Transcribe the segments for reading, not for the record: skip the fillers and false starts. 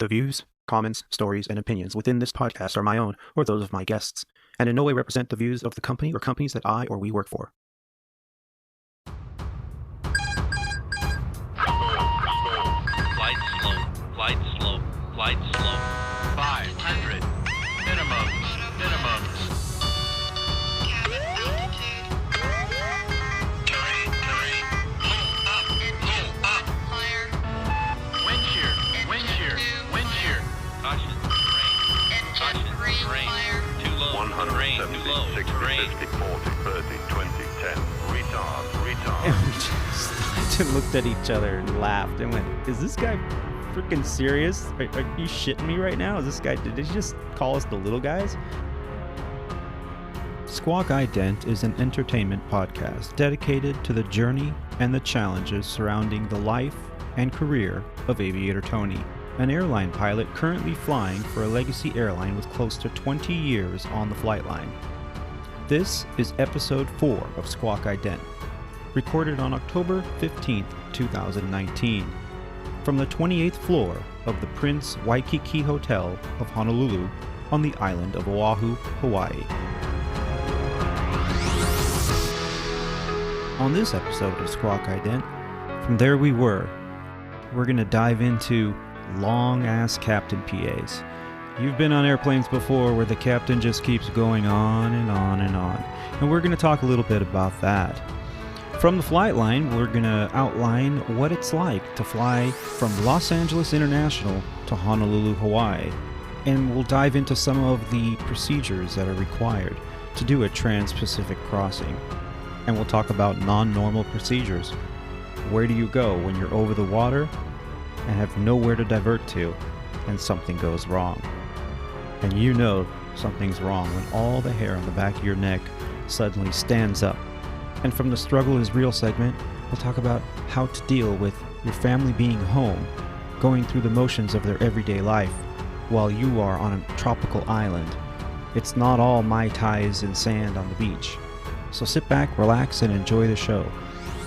The views, comments, stories, and opinions within this podcast are my own or those of my guests, and in no way represent the views of the company or companies that I or we work for. Flight slow. 500. Minimums. Cabin altitude. Terrain. Pull up. Higher. Wind shear. Caution. Engine green fire. Too low. 170, Too low. 60, 50, 40, 30, 20, 10. Retard. And we just looked at each other and laughed and went, is this guy freaking serious? Are you shitting me right now? Did he just call us the little guys? Squawk Ident is an entertainment podcast dedicated to the journey and the challenges surrounding the life and career of Aviator Tony, an airline pilot currently flying for a legacy airline with close to 20 years on the flight line. This is episode 4 of Squawk Ident, recorded on October 15th, 2019, from the 28th floor of the Prince Waikiki Hotel of Honolulu on the island of Oahu, Hawaii. On this episode of Squawk Ident, from there we're going to dive into long-ass captain PAs. You've been on airplanes before where the captain just keeps going on and on and on, and we're going to talk a little bit about that. From the flight line, we're going to outline what it's like to fly from Los Angeles International to Honolulu, Hawaii, and we'll dive into some of the procedures that are required to do a trans-Pacific crossing. And we'll talk about non-normal procedures. Where do you go when you're over the water and have nowhere to divert to and something goes wrong? And you know something's wrong when all the hair on the back of your neck suddenly stands up. And from the Struggle is Real segment, we'll talk about how to deal with your family being home, going through the motions of their everyday life, while you are on a tropical island. It's not all Mai Tais and sand on the beach. So sit back, relax, and enjoy the show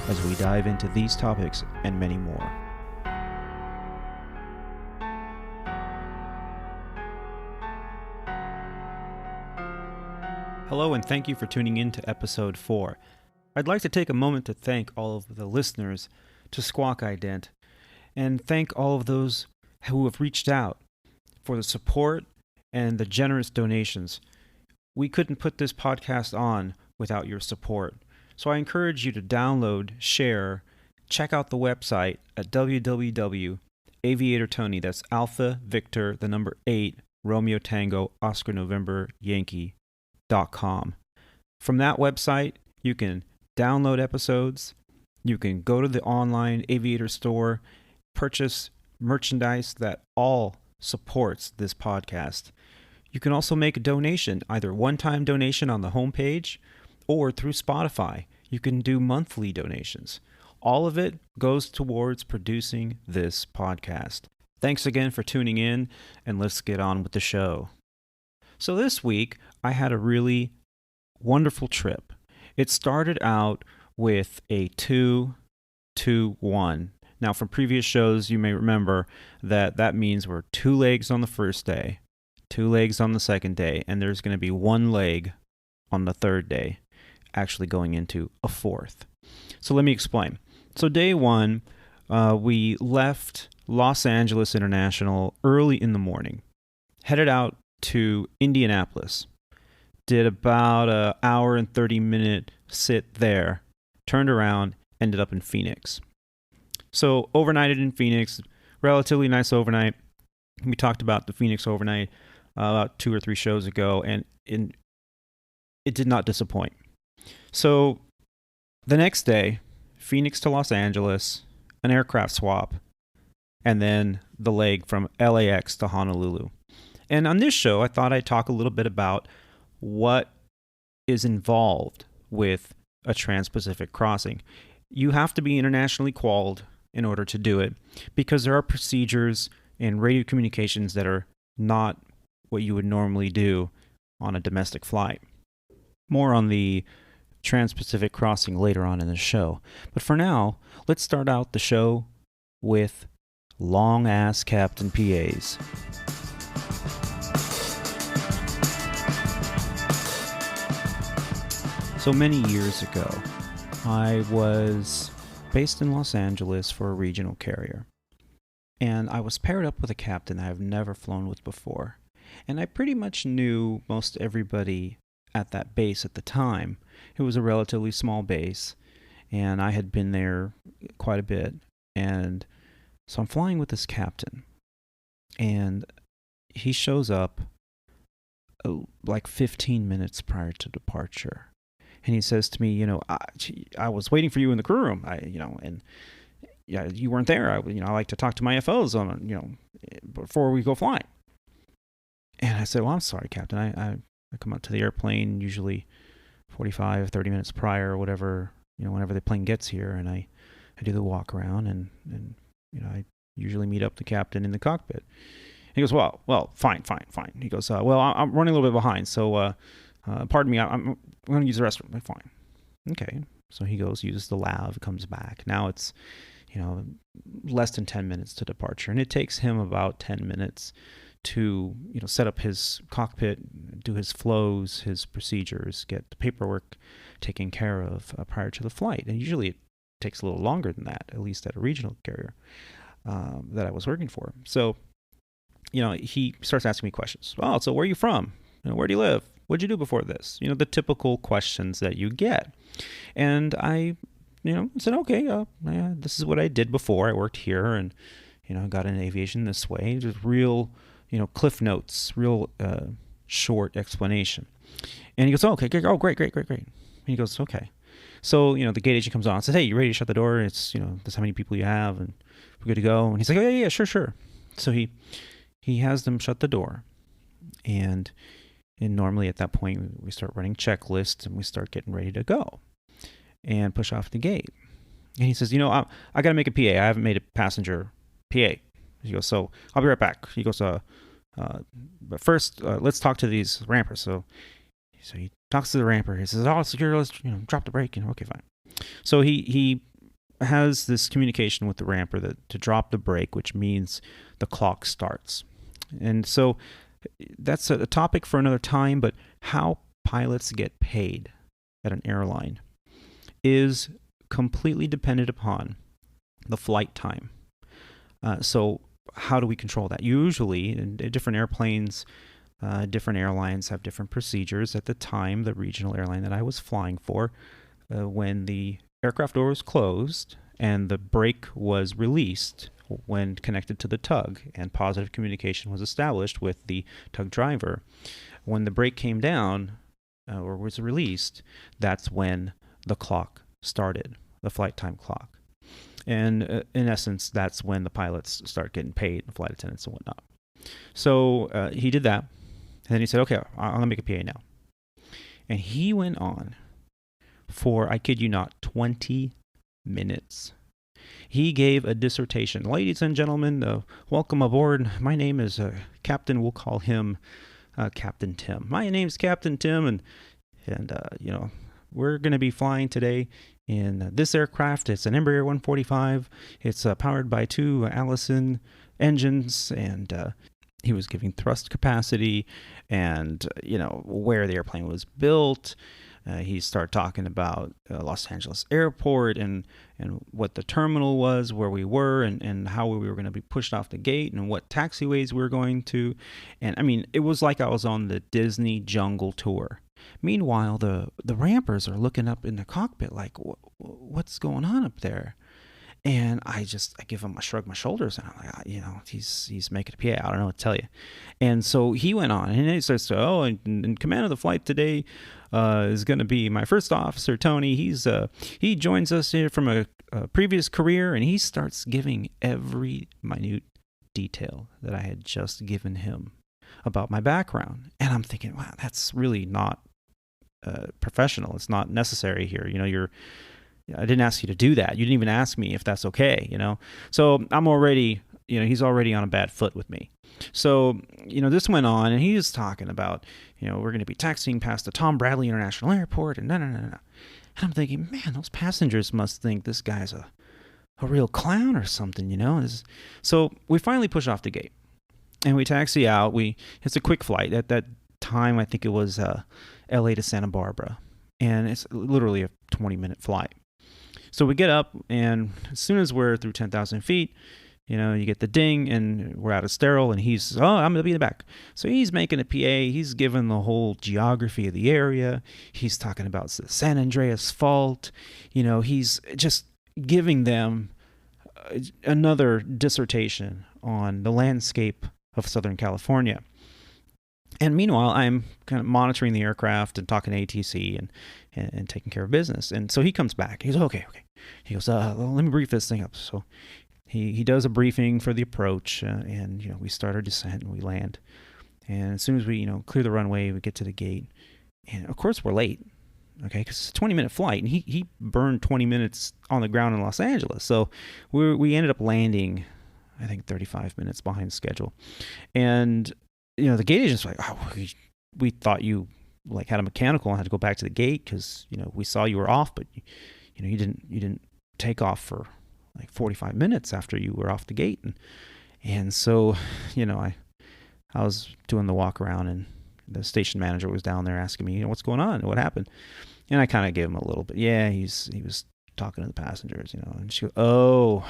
as we dive into these topics and many more. Hello, and thank you for tuning in to episode 4. I'd like to take a moment to thank all of the listeners to Squawk Ident, and thank all of those who have reached out for the support and the generous donations. We couldn't put this podcast on without your support. So I encourage you to download, share, check out the website at www.aviatortony, that's Alpha Victor, the number 8, Romeo Tango, Oscar November, Yankee.com. From that website, you can download episodes, you can go to the online Aviator store, purchase merchandise that all supports this podcast. You can also make a donation, either one-time donation on the homepage or through Spotify. You can do monthly donations. All of it goes towards producing this podcast. Thanks again for tuning in, and let's get on with the show. So this week, I had a really wonderful trip. It started out with a 2-2-1. Now, from previous shows, you may remember that means we're 2 legs on the first day, 2 legs on the second day, and there's going to be 1 leg on the third day, actually going into a 4th. So let me explain. So day 1, we left Los Angeles International early in the morning, headed out to Indianapolis, did about an hour and 30-minute sit there, turned around, ended up in Phoenix. So overnighted in Phoenix, relatively nice overnight. We talked about the Phoenix overnight about 2 or 3 shows ago, and it did not disappoint. So the next day, Phoenix to Los Angeles, an aircraft swap, and then the leg from LAX to Honolulu. And on this show, I thought I'd talk a little bit about what is involved with a trans-Pacific crossing. You have to be internationally qualified in order to do it, because there are procedures and radio communications that are not what you would normally do on a domestic flight. More on the trans-Pacific crossing later on in the show. But for now, let's start out the show with long-ass captain PAs. So many years ago, I was based in Los Angeles for a regional carrier. And I was paired up with a captain I've never flown with before. And I pretty much knew most everybody at that base at the time. It was a relatively small base, and I had been there quite a bit. And so I'm flying with this captain, and he shows up like 15 minutes prior to departure. And he says to me, I was waiting for you in the crew room, and yeah, you weren't there. I like to talk to my FOs on, before we go flying. And I said, well, I'm sorry, Captain. I come out to the airplane usually 45, 30 minutes prior or whatever, whenever the plane gets here, and I do the walk around and I usually meet up the captain in the cockpit. And he goes, well, fine. He goes, well, I'm running a little bit behind, so pardon me, I'm going to use the restroom. I'm fine. Okay. So he goes, uses the Lav, comes back. Now it's, less than 10 minutes to departure. And it takes him about 10 minutes to, set up his cockpit, do his flows, his procedures, get the paperwork taken care of prior to the flight. And usually it takes a little longer than that, at least at a regional carrier that I was working for. So, he starts asking me questions. Oh, so where are you from? Where do you live? What'd you do before this? The typical questions that you get. And I, said, okay, yeah, this is what I did before. I worked here and, got in aviation this way. Just real, cliff notes, real short explanation. And he goes, oh, okay, great. And he goes, okay. So, the gate agent comes on and says, hey, you ready to shut the door? It's, this is how many people you have and we're good to go. And he's like, oh, yeah, sure. So he has them shut the door. And normally at that point, we start running checklists and we start getting ready to go and push off the gate. And he says, I got to make a PA. I haven't made a passenger PA. He goes, so I'll be right back. He goes, but first, let's talk to these rampers. So he talks to the ramper. He says, secure, let's, drop the brake. Okay, fine. So he has this communication with the ramper to drop the brake, which means the clock starts. And so that's a topic for another time, but how pilots get paid at an airline is completely dependent upon the flight time. So how do we control that? Usually, in different airplanes, different airlines have different procedures. At the time, the regional airline that I was flying for, when the aircraft door was closed and the brake was released when connected to the tug and positive communication was established with the tug driver, when the brake came down or was released, that's when the clock started, the flight time clock. And in essence, that's when the pilots start getting paid, the flight attendants and whatnot. So he did that. And then he said, okay, I'm going to make a PA now. And he went on for, I kid you not, 20 minutes. He gave a dissertation. Ladies and gentlemen, welcome aboard. My name is Captain, we'll call him Captain Tim. My name's Captain Tim, and we're going to be flying today in this aircraft. It's an Embraer 145. It's powered by 2 Allison engines, and he was giving thrust capacity and, where the airplane was built. He started talking about Los Angeles Airport and what the terminal was, where we were, and how we were going to be pushed off the gate and what taxiways we were going to. And, I mean, it was like I was on the Disney Jungle Tour. Meanwhile, the rampers are looking up in the cockpit like, what's going on up there? And I give him a shrug my shoulders, and I'm like, he's making a PA. I don't know what to tell you. And so he went on, and he says, in command of the flight today is going to be my first officer, Tony. He joins us here from a previous career, and he starts giving every minute detail that I had just given him about my background. And I'm thinking, wow, that's really not professional. It's not necessary here. I didn't ask you to do that. You didn't even ask me if that's okay, So I'm already, he's already on a bad foot with me. So, this went on, and he was talking about, we're going to be taxiing past the Tom Bradley International Airport, and no. And I'm thinking, man, those passengers must think this guy's a a real clown or something, you know? So we finally push off the gate and we taxi out. It's a quick flight. At that time, I think it was LA to Santa Barbara, and it's literally a 20-minute flight. So we get up, and as soon as we're through 10,000 feet, you know, you get the ding, and we're out of sterile, and he's, oh, I'm going to be in the back. So he's making a PA. He's given the whole geography of the area. He's talking about the San Andreas Fault. You know, he's just giving them another dissertation on the landscape of Southern California. And meanwhile, I'm kind of monitoring the aircraft and talking to ATC and taking care of business. And so he comes back. He goes, okay. He goes, well, let me brief this thing up. So he does a briefing for the approach, and, you know, we start our descent and we land. And as soon as we, you know, clear the runway, we get to the gate. And, of course, we're late, okay, because it's a 20-minute flight. And he burned 20 minutes on the ground in Los Angeles. So we ended up landing, I think, 35 minutes behind schedule. And you know, the gate agent's like, oh, we thought you like had a mechanical and had to go back to the gate because, you know, we saw you were off, but you know, you didn't take off for like 45 minutes after you were off the gate. And so, you know, I was doing the walk around, and the station manager was down there asking me, you know, what's going on? What happened? And I kind of gave him a little bit. Yeah, he was talking to the passengers, you know, and she goes, oh,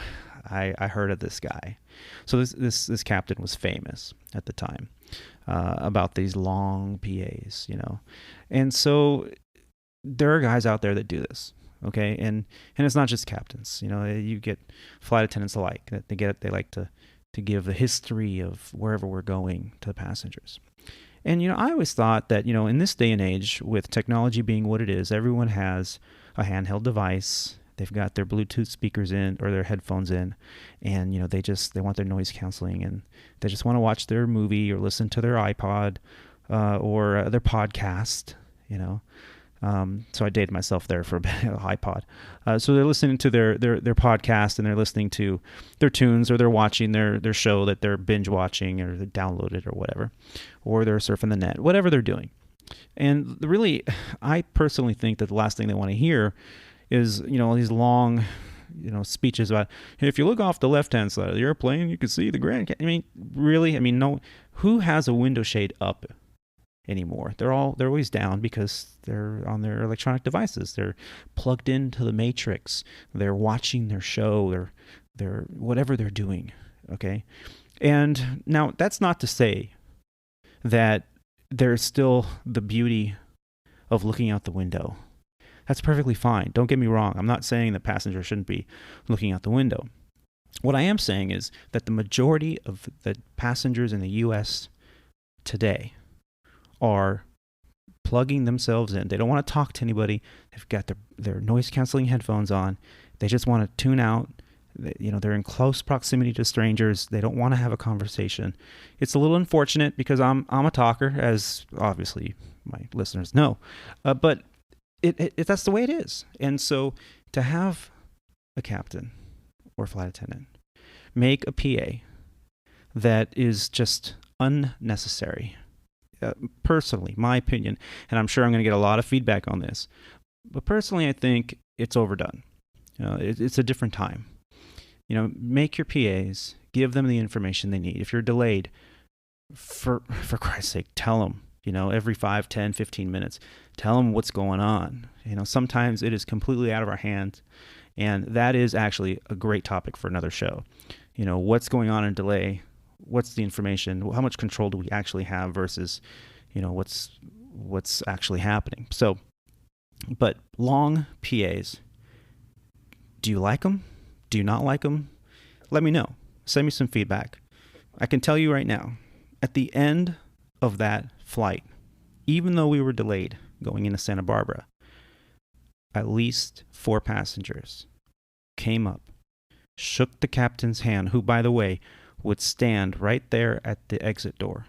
I heard of this guy. So this captain was famous at the time about these long PAs, you know. And so there are guys out there that do this, okay? And it's not just captains, you know. You get flight attendants alike that they like to give the history of wherever we're going to the passengers. And, you know, I always thought that, you know, in this day and age, with technology being what it is, everyone has a handheld device. They've got their Bluetooth speakers in or their headphones in, and, you know, they want their noise canceling, and they just want to watch their movie or listen to their iPod or their podcast, you know. So I dated myself there for a bit, iPod. So they're listening to their podcast, and they're listening to their tunes, or they're watching their show that they're binge watching, or they downloaded or whatever, or they're surfing the net, whatever they're doing. And really, I personally think that the last thing they want to hear is, you know, these long, you know, speeches about, hey, if you look off the left-hand side of the airplane, you can see the Grand Canyon. I mean, really? I mean, no, who has a window shade up anymore? They're always down because they're on their electronic devices. They're plugged into the matrix. They're watching their show. They're whatever they're doing. Okay. And now that's not to say that there's still the beauty of looking out the window. That's perfectly fine. Don't get me wrong. I'm not saying that passengers shouldn't be looking out the window. What I am saying is that the majority of the passengers in the U.S. today are plugging themselves in. They don't want to talk to anybody. They've got their noise-canceling headphones on. They just want to tune out. You know, they're in close proximity to strangers. They don't want to have a conversation. It's a little unfortunate because I'm a talker, as obviously my listeners know. But that's the way it is. And so to have a captain or flight attendant make a PA that is just unnecessary, personally, my opinion, and I'm sure I'm going to get a lot of feedback on this, but personally I think it's overdone. You know, it's a different time. You know, make your PAs, give them the information they need. If you're delayed, for Christ's sake, tell them. You know, every 5, 10, 15 minutes, tell them what's going on. You know, sometimes it is completely out of our hands, and that is actually a great topic for another show. You know, what's going on in delay? What's the information? How much control do we actually have versus, you know, what's actually happening? So, but long PAs, do you like them? Do you not like them? Let me know. Send me some feedback. I can tell you right now, at the end of that flight, even though we were delayed going into Santa Barbara, at least 4 passengers came up, shook the captain's hand, who, by the way, would stand right there at the exit door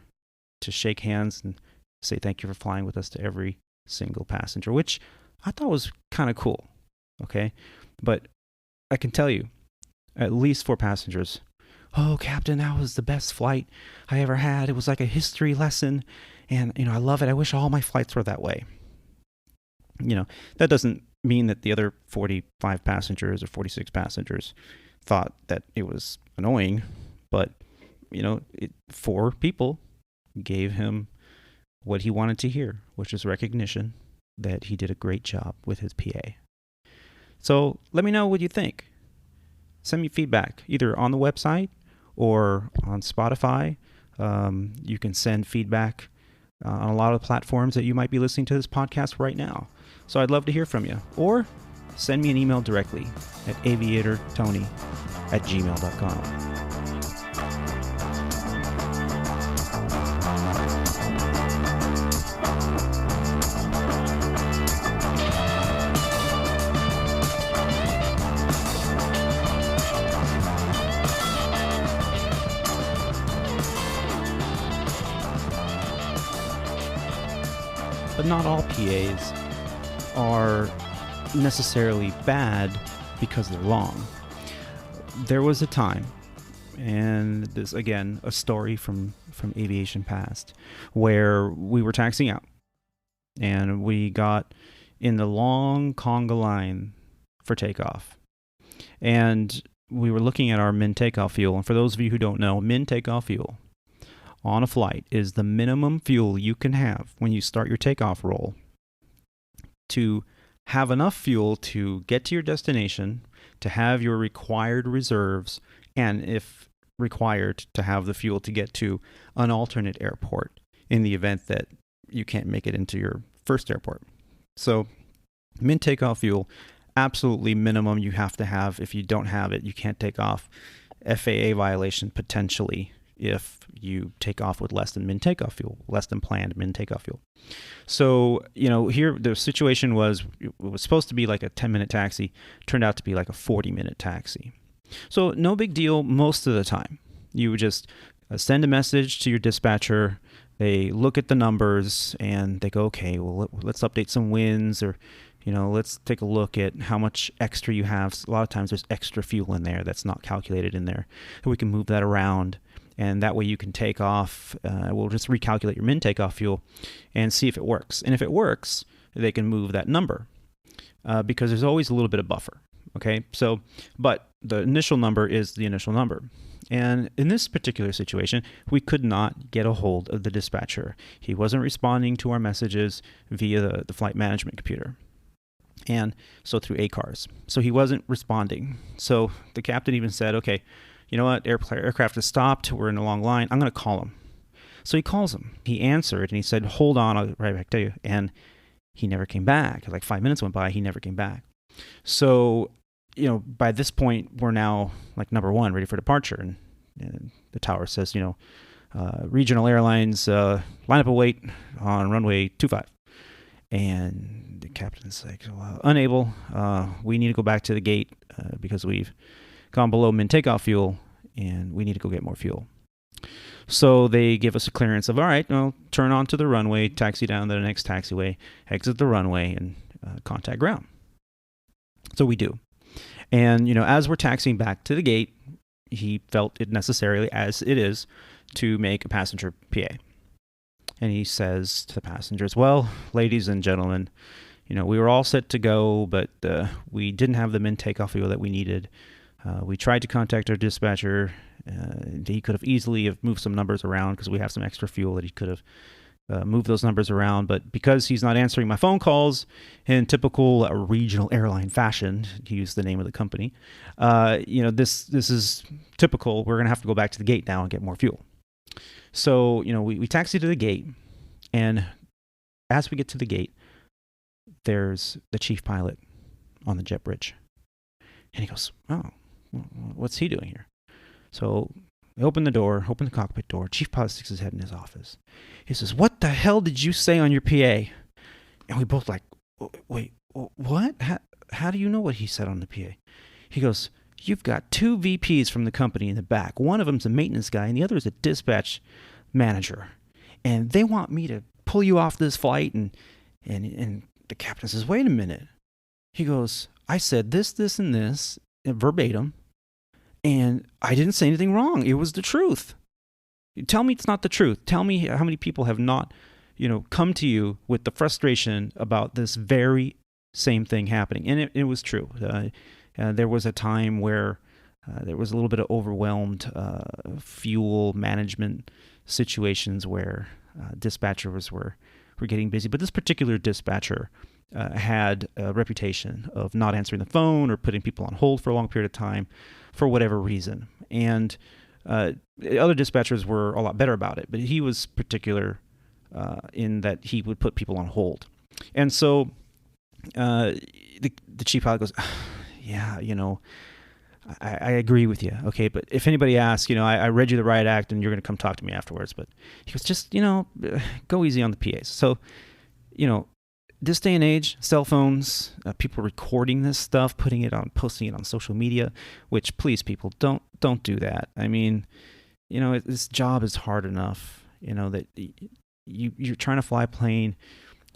to shake hands and say thank you for flying with us to every single passenger, which I thought was kind of cool, okay? But I can tell you, at least 4 passengers, oh, Captain, that was the best flight I ever had. It was like a history lesson, and, you know, I love it. I wish all my flights were that way. You know, that doesn't mean that the other 45 passengers or 46 passengers thought that it was annoying, but 4 people gave him what he wanted to hear, which is recognition that he did a great job with his PA. So let me know what you think. Send me feedback either on the website or on Spotify. You can send feedback on a lot of platforms that you might be listening to this podcast right now. So I'd love to hear from you. Or send me an email directly at aviatortony@gmail.com. But not all PAs are necessarily bad because they're long. There was a time, and this again a story from aviation past, where we were taxiing out and we got in the long conga line for takeoff, and we were looking at our min takeoff fuel. And for those of you who don't know, min takeoff fuel on a flight is the minimum fuel you can have when you start your takeoff roll to have enough fuel to get to your destination, to have your required reserves, and if required, to have the fuel to get to an alternate airport in the event that you can't make it into your first airport. So min takeoff fuel, absolutely minimum you have to have. If you don't have it, you can't take off. FAA violation potentially if you take off with less than min takeoff fuel, less than planned min takeoff fuel. So, here the situation was, it was supposed to be like a 10-minute taxi, turned out to be like a 40-minute taxi. So no big deal most of the time. You would just send a message to your dispatcher, they look at the numbers, and they go, okay, well, let's update some winds, or let's take a look at how much extra you have. A lot of times there's extra fuel in there that's not calculated in there. And we can move that around, and that way you can take off. We'll just recalculate your min takeoff fuel and see if it works. And if it works, they can move that number because there's always a little bit of buffer. Okay, so, but the initial number is the initial number. And in this particular situation, we could not get a hold of the dispatcher. He wasn't responding to our messages via the flight management computer. And so through ACARS. So he wasn't responding. So the captain even said, okay, you know what, aircraft has stopped, we're in a long line, I'm going to call him. So he calls him. He answered and he said, hold on, I'll get right back to you. And he never came back. Like 5 minutes went by, he never came back. So, by this point, we're now like number 1, ready for departure. And the tower says, regional airlines, line up a wait on runway 25. And the captain's like, well, unable, we need to go back to the gate because we've gone below min takeoff fuel and we need to go get more fuel. So they give us a clearance of, all right, well, turn onto the runway, taxi down to the next taxiway, exit the runway, and contact ground. So we do. And, as we're taxiing back to the gate, he felt it necessarily, as it is, to make a passenger PA. And he says to the passengers, well, ladies and gentlemen, we were all set to go, but we didn't have the min takeoff fuel that we needed. We tried to contact our dispatcher. He could have easily have moved some numbers around because we have some extra fuel that he could have moved those numbers around. But because he's not answering my phone calls in typical regional airline fashion, to use the name of the company, this is typical. We're going to have to go back to the gate now and get more fuel. So, we taxi to the gate, and as we get to the gate, there's the chief pilot on the jet bridge. And he goes, oh, what's he doing here? So they open the cockpit door. Chief pilot sticks his head in his office. He says, what the hell did you say on your PA? And we both like, wait, what? How do you know what he said on the PA? He goes, you've got 2 VPs from the company in the back. One of them's a maintenance guy, and the other is a dispatch manager. And they want me to pull you off this flight. And the captain says, wait a minute. He goes, I said this, and this, verbatim, and I didn't say anything wrong. It was the truth. Tell me it's not the truth. Tell me how many people have not, come to you with the frustration about this very same thing happening. And it was true. There was a time where there was a little bit of overwhelmed fuel management situations where dispatchers were getting busy. But this particular dispatcher had a reputation of not answering the phone or putting people on hold for a long period of time for whatever reason. And other dispatchers were a lot better about it, but he was particular in that he would put people on hold. And so the chief pilot goes, yeah, I agree with you. Okay, but if anybody asks, I read you the riot act and you're going to come talk to me afterwards. But he goes, just, go easy on the PAs. So, this day and age, cell phones, people recording this stuff, posting it on social media, which please people don't do that. I mean, this job is hard enough, that you're trying to fly a plane.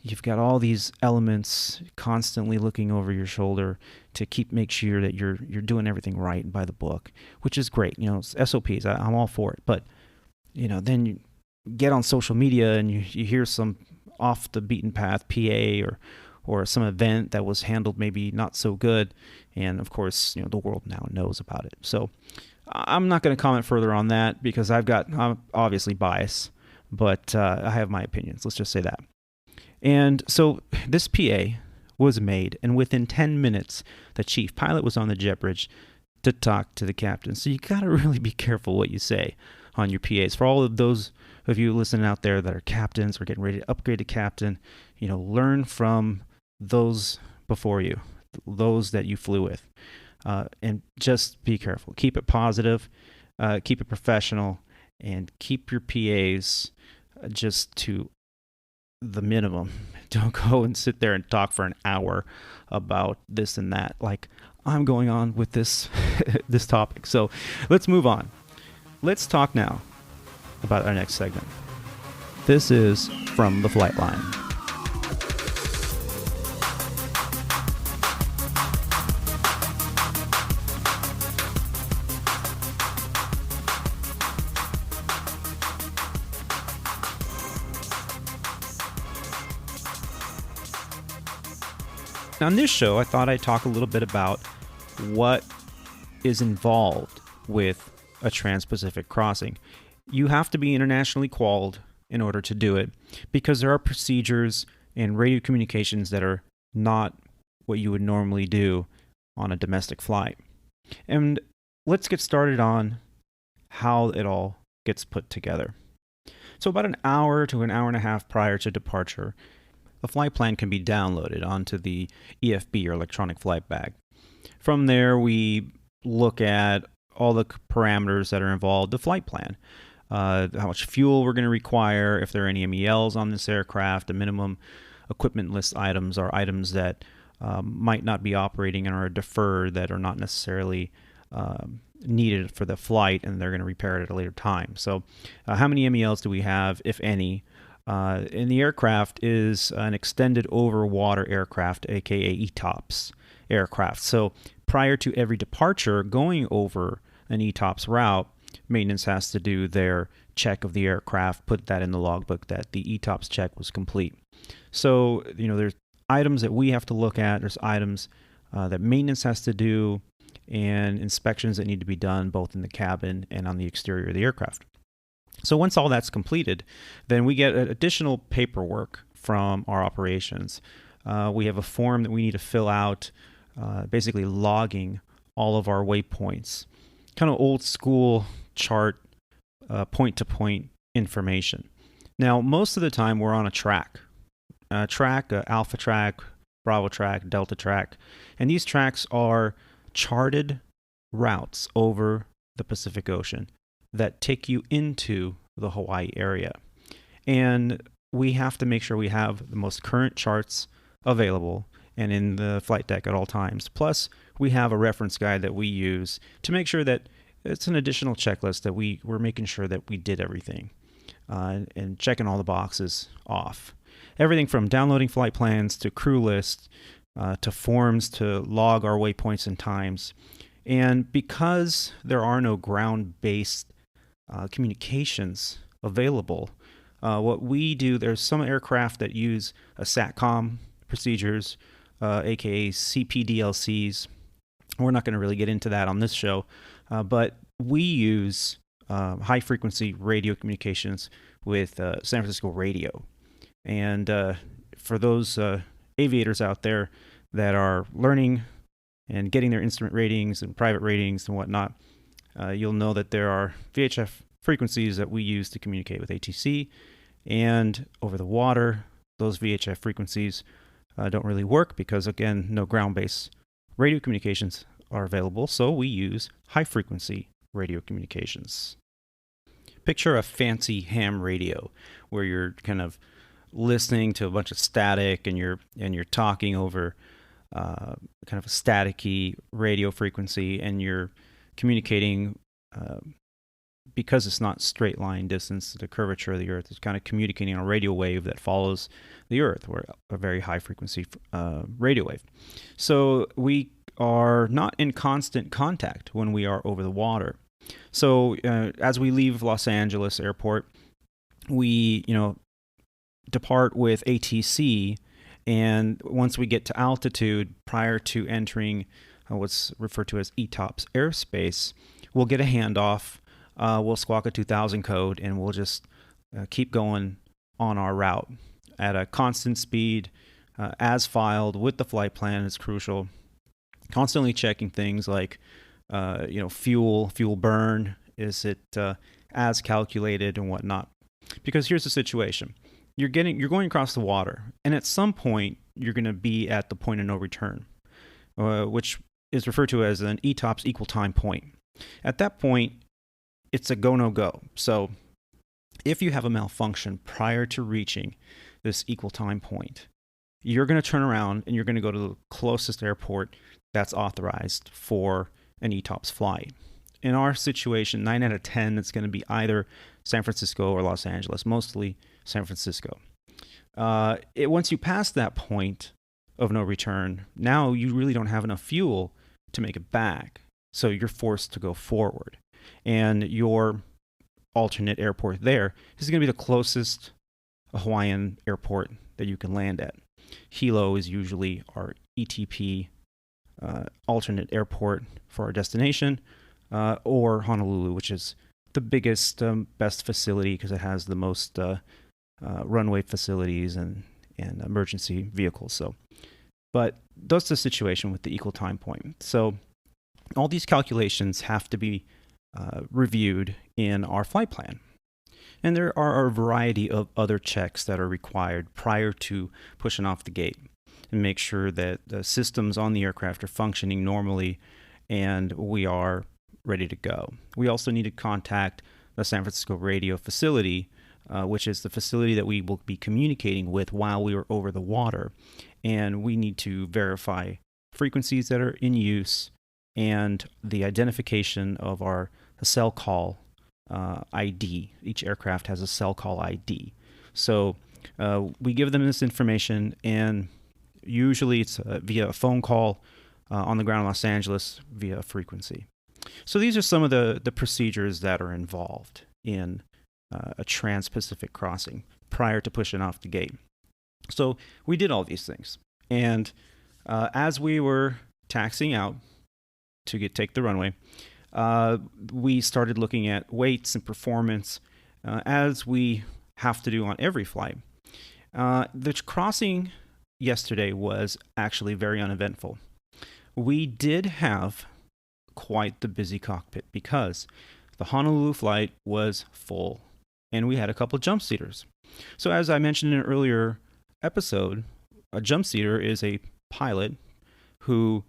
You've got all these elements constantly looking over your shoulder to make sure that you're doing everything right and by the book, which is great. It's SOPs. I'm all for it. But, then you get on social media and you hear some off the beaten path PA or some event that was handled maybe not so good. And of course, the world now knows about it. So I'm not going to comment further on that because I'm obviously biased, but I have my opinions. Let's just say that. And so this PA was made, and within 10 minutes, the chief pilot was on the jet bridge to talk to the captain. So you got to really be careful what you say on your PAs. For all of those of you listening out there that are captains or getting ready to upgrade to captain, learn from those before you, those that you flew with, and just be careful. Keep it positive, keep it professional, and keep your PAs just to the minimum. Don't go and sit there and talk for an hour about this and that like I'm going on with this this topic. So let's move on. Let's talk now about our next segment. This is From the Flight Line. Now, on this show, I thought I'd talk a little bit about what is involved with a trans-Pacific crossing. You have to be internationally qualified in order to do it because there are procedures and radio communications that are not what you would normally do on a domestic flight. And let's get started on how it all gets put together. So about an hour to an hour and a half prior to departure, a flight plan can be downloaded onto the EFB or electronic flight bag. From there, we look at all the parameters that are involved, the flight plan, how much fuel we're going to require, if there are any MELs on this aircraft, the minimum equipment list items are items that might not be operating and are deferred that are not necessarily needed for the flight, and they're going to repair it at a later time. So how many MELs do we have, if any? And the aircraft is an extended over water aircraft, aka ETOPS aircraft. So prior to every departure going over an ETOPS route, maintenance has to do their check of the aircraft, put that in the logbook that the ETOPS check was complete. So, there's items that we have to look at, there's items that maintenance has to do, and inspections that need to be done both in the cabin and on the exterior of the aircraft. So once all that's completed, then we get additional paperwork from our operations. We have a form that we need to fill out, basically logging all of our waypoints. Kind of old school chart, point-to-point information. Now, most of the time we're on a track. Alpha track, Bravo track, Delta track. And these tracks are charted routes over the Pacific Ocean that take you into the Hawaii area. And we have to make sure we have the most current charts available and in the flight deck at all times. Plus, we have a reference guide that we use to make sure that it's an additional checklist that we're making sure that we did everything and checking all the boxes off. Everything from downloading flight plans to crew lists to forms to log our waypoints and times. And because there are no ground-based communications available, what we do, there's some aircraft that use a SATCOM procedures, aka CPDLCs. We're not going to really get into that on this show, But we use high frequency radio communications with San Francisco Radio. And for those aviators out there that are learning and getting their instrument ratings and private ratings and whatnot, you'll know that there are VHF frequencies that we use to communicate with ATC. And over the water, those VHF frequencies don't really work because, again, no ground-based radio communications are available. So we use high-frequency radio communications. Picture a fancy ham radio where you're kind of listening to a bunch of static and you're talking over kind of a staticky radio frequency, and you're communicating because it's not straight line distance to the curvature of the Earth. It's kind of communicating on a radio wave that follows the Earth, or a very high frequency radio wave. So we are not in constant contact when we are over the water. So as we leave Los Angeles Airport, we depart with ATC, and once we get to altitude, prior to entering what's referred to as ETOPS airspace, we'll get a handoff. We'll squawk a 2000 code, and we'll just keep going on our route at a constant speed, as filed with the flight plan is crucial. Constantly checking things like, fuel burn. Is it as calculated and whatnot? Because here's the situation: you're going across the water, and at some point you're going to be at the point of no return, which is referred to as an ETOPS equal time point. At that point, it's a go no go. So if you have a malfunction prior to reaching this equal time point, you're going to turn around and you're going to go to the closest airport that's authorized for an ETOPS flight. In our situation, 9 out of 10, it's going to be either San Francisco or Los Angeles, mostly San Francisco. Once you pass that point of no return, now you really don't have enough fuel to make it back. So you're forced to go forward. And your alternate airport there is going to be the closest Hawaiian airport that you can land at. Hilo is usually our ETP alternate airport for our destination, or Honolulu, which is the biggest, best facility because it has the most runway facilities and emergency vehicles. So, but that's the situation with the equal time point. So all these calculations have to be reviewed in our flight plan. And there are a variety of other checks that are required prior to pushing off the gate, and make sure that the systems on the aircraft are functioning normally and we are ready to go. We also need to contact the San Francisco radio facility, which is the facility that we will be communicating with while we are over the water. And we need to verify frequencies that are in use and the identification of our cell call ID. Each aircraft has a cell call ID. So we give them this information, and usually it's via a phone call on the ground in Los Angeles via a frequency. So these are some of the procedures that are involved in a trans-Pacific crossing prior to pushing off the gate. So we did all these things. And as we were taxiing out to take the runway, we started looking at weights and performance, as we have to do on every flight. The crossing yesterday was actually very uneventful. We did have quite the busy cockpit because the Honolulu flight was full and we had a couple of jump seaters. So as I mentioned in an earlier episode, a jump seater is a pilot who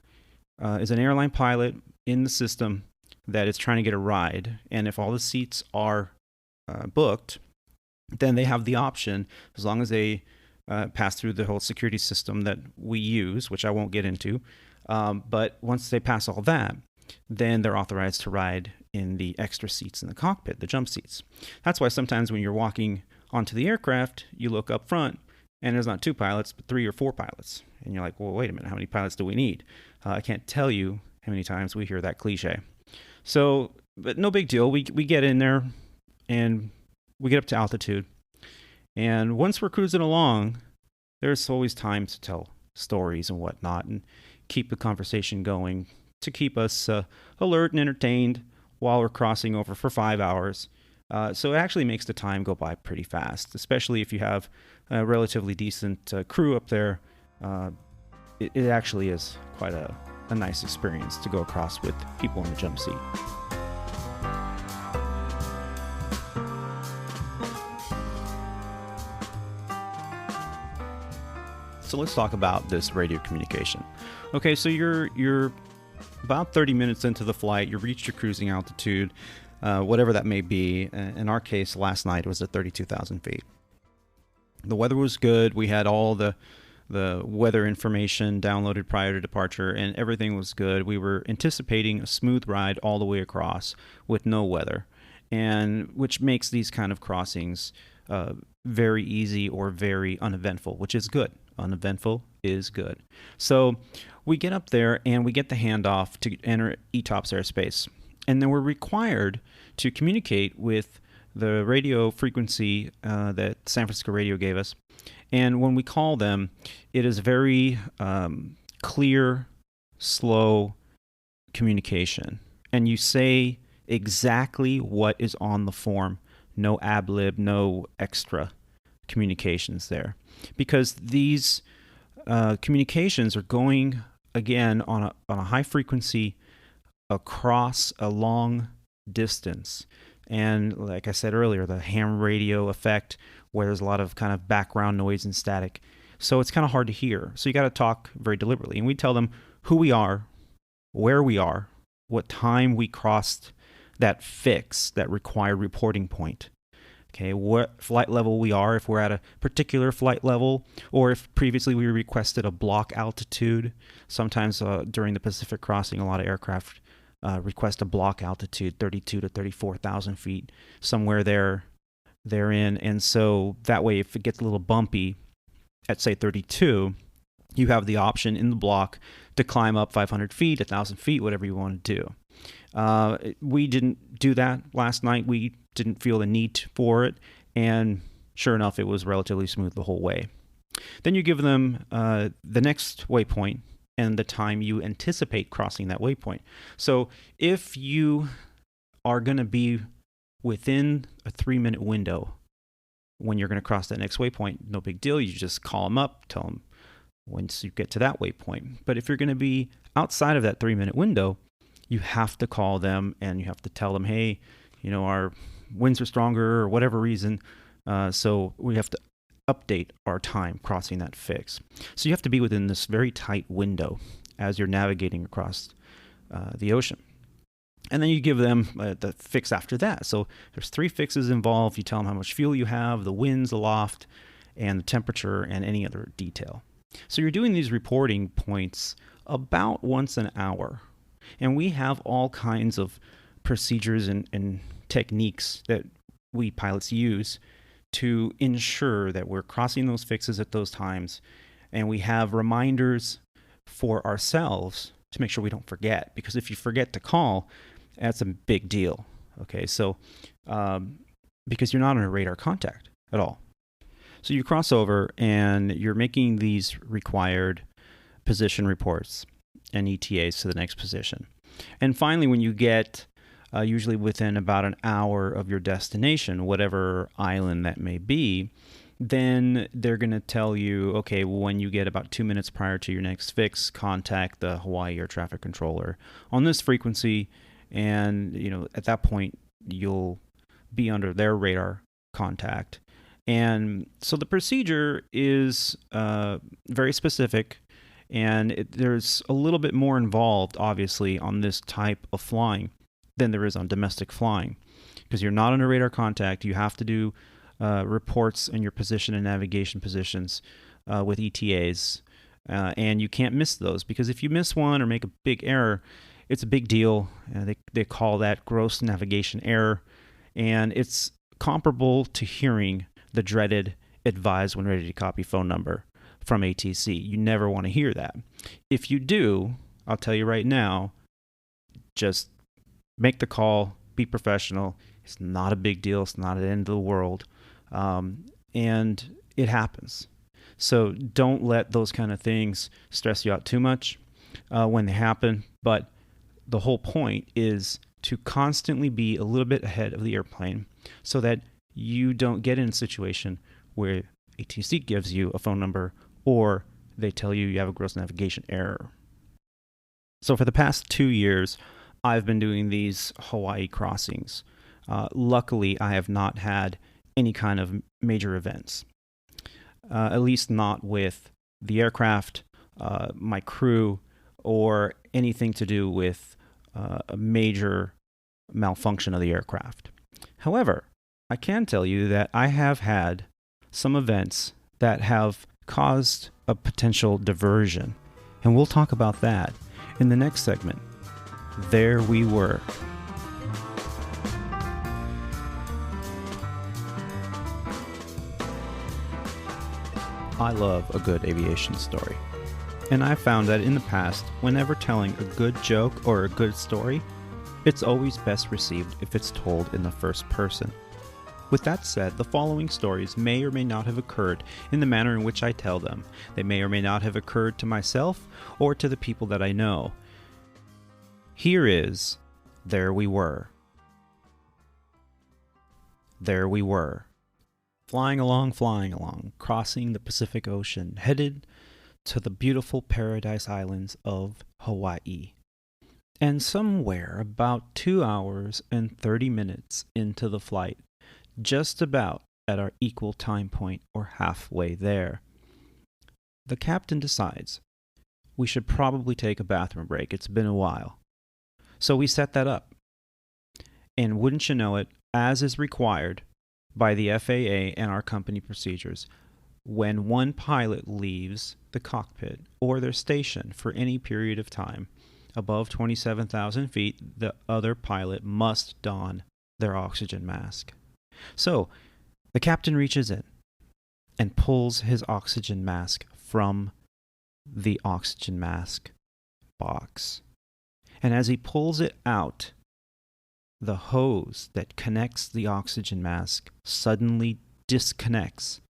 is an airline pilot in the system that is trying to get a ride. And if all the seats are booked, then they have the option, as long as they pass through the whole security system that we use, which I won't get into. But once they pass all that, then they're authorized to ride in the extra seats in the cockpit, the jump seats. That's why sometimes when you're walking onto the aircraft, you look up front and there's not 2 pilots, but 3 or 4 pilots. And you're like, well, wait a minute, how many pilots do we need? I can't tell you how many times we hear that cliche. So, but no big deal. We get in there and we get up to altitude. And once we're cruising along, there's always time to tell stories and whatnot and keep the conversation going to keep us alert and entertained while we're crossing over for 5 hours. So it actually makes the time go by pretty fast, especially if you have a relatively decent crew up there. It actually is quite a nice experience to go across with people in the jump seat. So let's talk about this radio communication. Okay, so you're about 30 minutes into the flight. You reached your cruising altitude, whatever that may be. In our case, last night it was at 32,000 feet. The weather was good. We had all the weather information downloaded prior to departure, and everything was good. We were anticipating a smooth ride all the way across with no weather, and which makes these kind of crossings very easy or very uneventful, which is good. Uneventful is good. So we get up there and we get the handoff to enter ETOPS airspace. And then we're required to communicate with the radio frequency that San Francisco Radio gave us. And when we call them, it is very clear, slow communication. And you say exactly what is on the form. No ad lib, no extra communications there. Because these communications are going, again, on a high frequency across a long distance. And like I said earlier, the ham radio effect, where there's a lot of kind of background noise and static. So it's kind of hard to hear. So you got to talk very deliberately. And we tell them who we are, where we are, what time we crossed that fix, that required reporting point. Okay, what flight level we are, if we're at a particular flight level, or if previously we requested a block altitude. Sometimes during the Pacific crossing, a lot of aircraft request a block altitude, 32 to 34,000 feet, somewhere therein. And so that way, if it gets a little bumpy at, say, 32, you have the option in the block to climb up 500 feet, 1,000 feet, whatever you want to do. We didn't do that last night. We didn't feel the need for it, and sure enough, it was relatively smooth the whole way. Then you give them the next waypoint and the time you anticipate crossing that waypoint. So if you are going to be within a 3-minute window when you're going to cross that next waypoint, no big deal. You just call them up, tell them once you get to that waypoint. But if you're going to be outside of that 3-minute window, you have to call them and you have to tell them, hey, our winds are stronger or whatever reason. So we have to update our time crossing that fix. So you have to be within this very tight window as you're navigating across the ocean. And then you give them the fix after that. So there's 3 fixes involved. You tell them how much fuel you have, the winds aloft, and the temperature, and any other detail. So you're doing these reporting points about once an hour. And we have all kinds of procedures and techniques that we pilots use to ensure that we're crossing those fixes at those times. And we have reminders for ourselves to make sure we don't forget. Because if you forget to call, that's a big deal. Okay, so because you're not on a radar contact at all. So you cross over and you're making these required position reports and ETAs to the next position. And finally, when you get usually within about an hour of your destination, whatever island that may be, then they're going to tell you, okay, when you get about 2 minutes prior to your next fix, contact the Hawaii Air Traffic Controller on this frequency. And, at that point, you'll be under their radar contact. And so the procedure is very specific, and there's a little bit more involved, obviously, on this type of flying than there is on domestic flying. Because you're not under radar contact, you have to do reports in your position and navigation positions with ETAs, and you can't miss those, because if you miss one or make a big error, it's a big deal. They call that gross navigation error, and it's comparable to hearing the dreaded advise when ready to copy phone number from ATC. You never want to hear that. If you do, I'll tell you right now, just make the call, be professional. It's not a big deal. It's not the end of the world. And it happens. So don't let those kind of things stress you out too much when they happen. But the whole point is to constantly be a little bit ahead of the airplane so that you don't get in a situation where ATC gives you a phone number or they tell you you have a gross navigation error. So for the past 2 years, I've been doing these Hawaii crossings. Luckily, I have not had any kind of major events, at least not with the aircraft, my crew, or anything to do with a major malfunction of the aircraft. However, I can tell you that I have had some events that have caused a potential diversion, and we'll talk about that in the next segment. There we were. I love a good aviation story. And I've found that in the past, whenever telling a good joke or a good story, it's always best received if it's told in the first person. With that said, the following stories may or may not have occurred in the manner in which I tell them. They may or may not have occurred to myself or to the people that I know. Here is There We Were. There we were, flying along, crossing the Pacific Ocean, headed to the beautiful paradise islands of Hawaii. And somewhere about 2 hours and 30 minutes into the flight, just about at our equal time point or halfway there, the captain decides we should probably take a bathroom break. It's been a while. So we set that up. And wouldn't you know it, as is required by the FAA and our company procedures, when one pilot leaves the cockpit or their station for any period of time above 27,000 feet, the other pilot must don their oxygen mask. So the captain reaches in and pulls his oxygen mask from the oxygen mask box. And as he pulls it out, the hose that connects the oxygen mask suddenly disconnects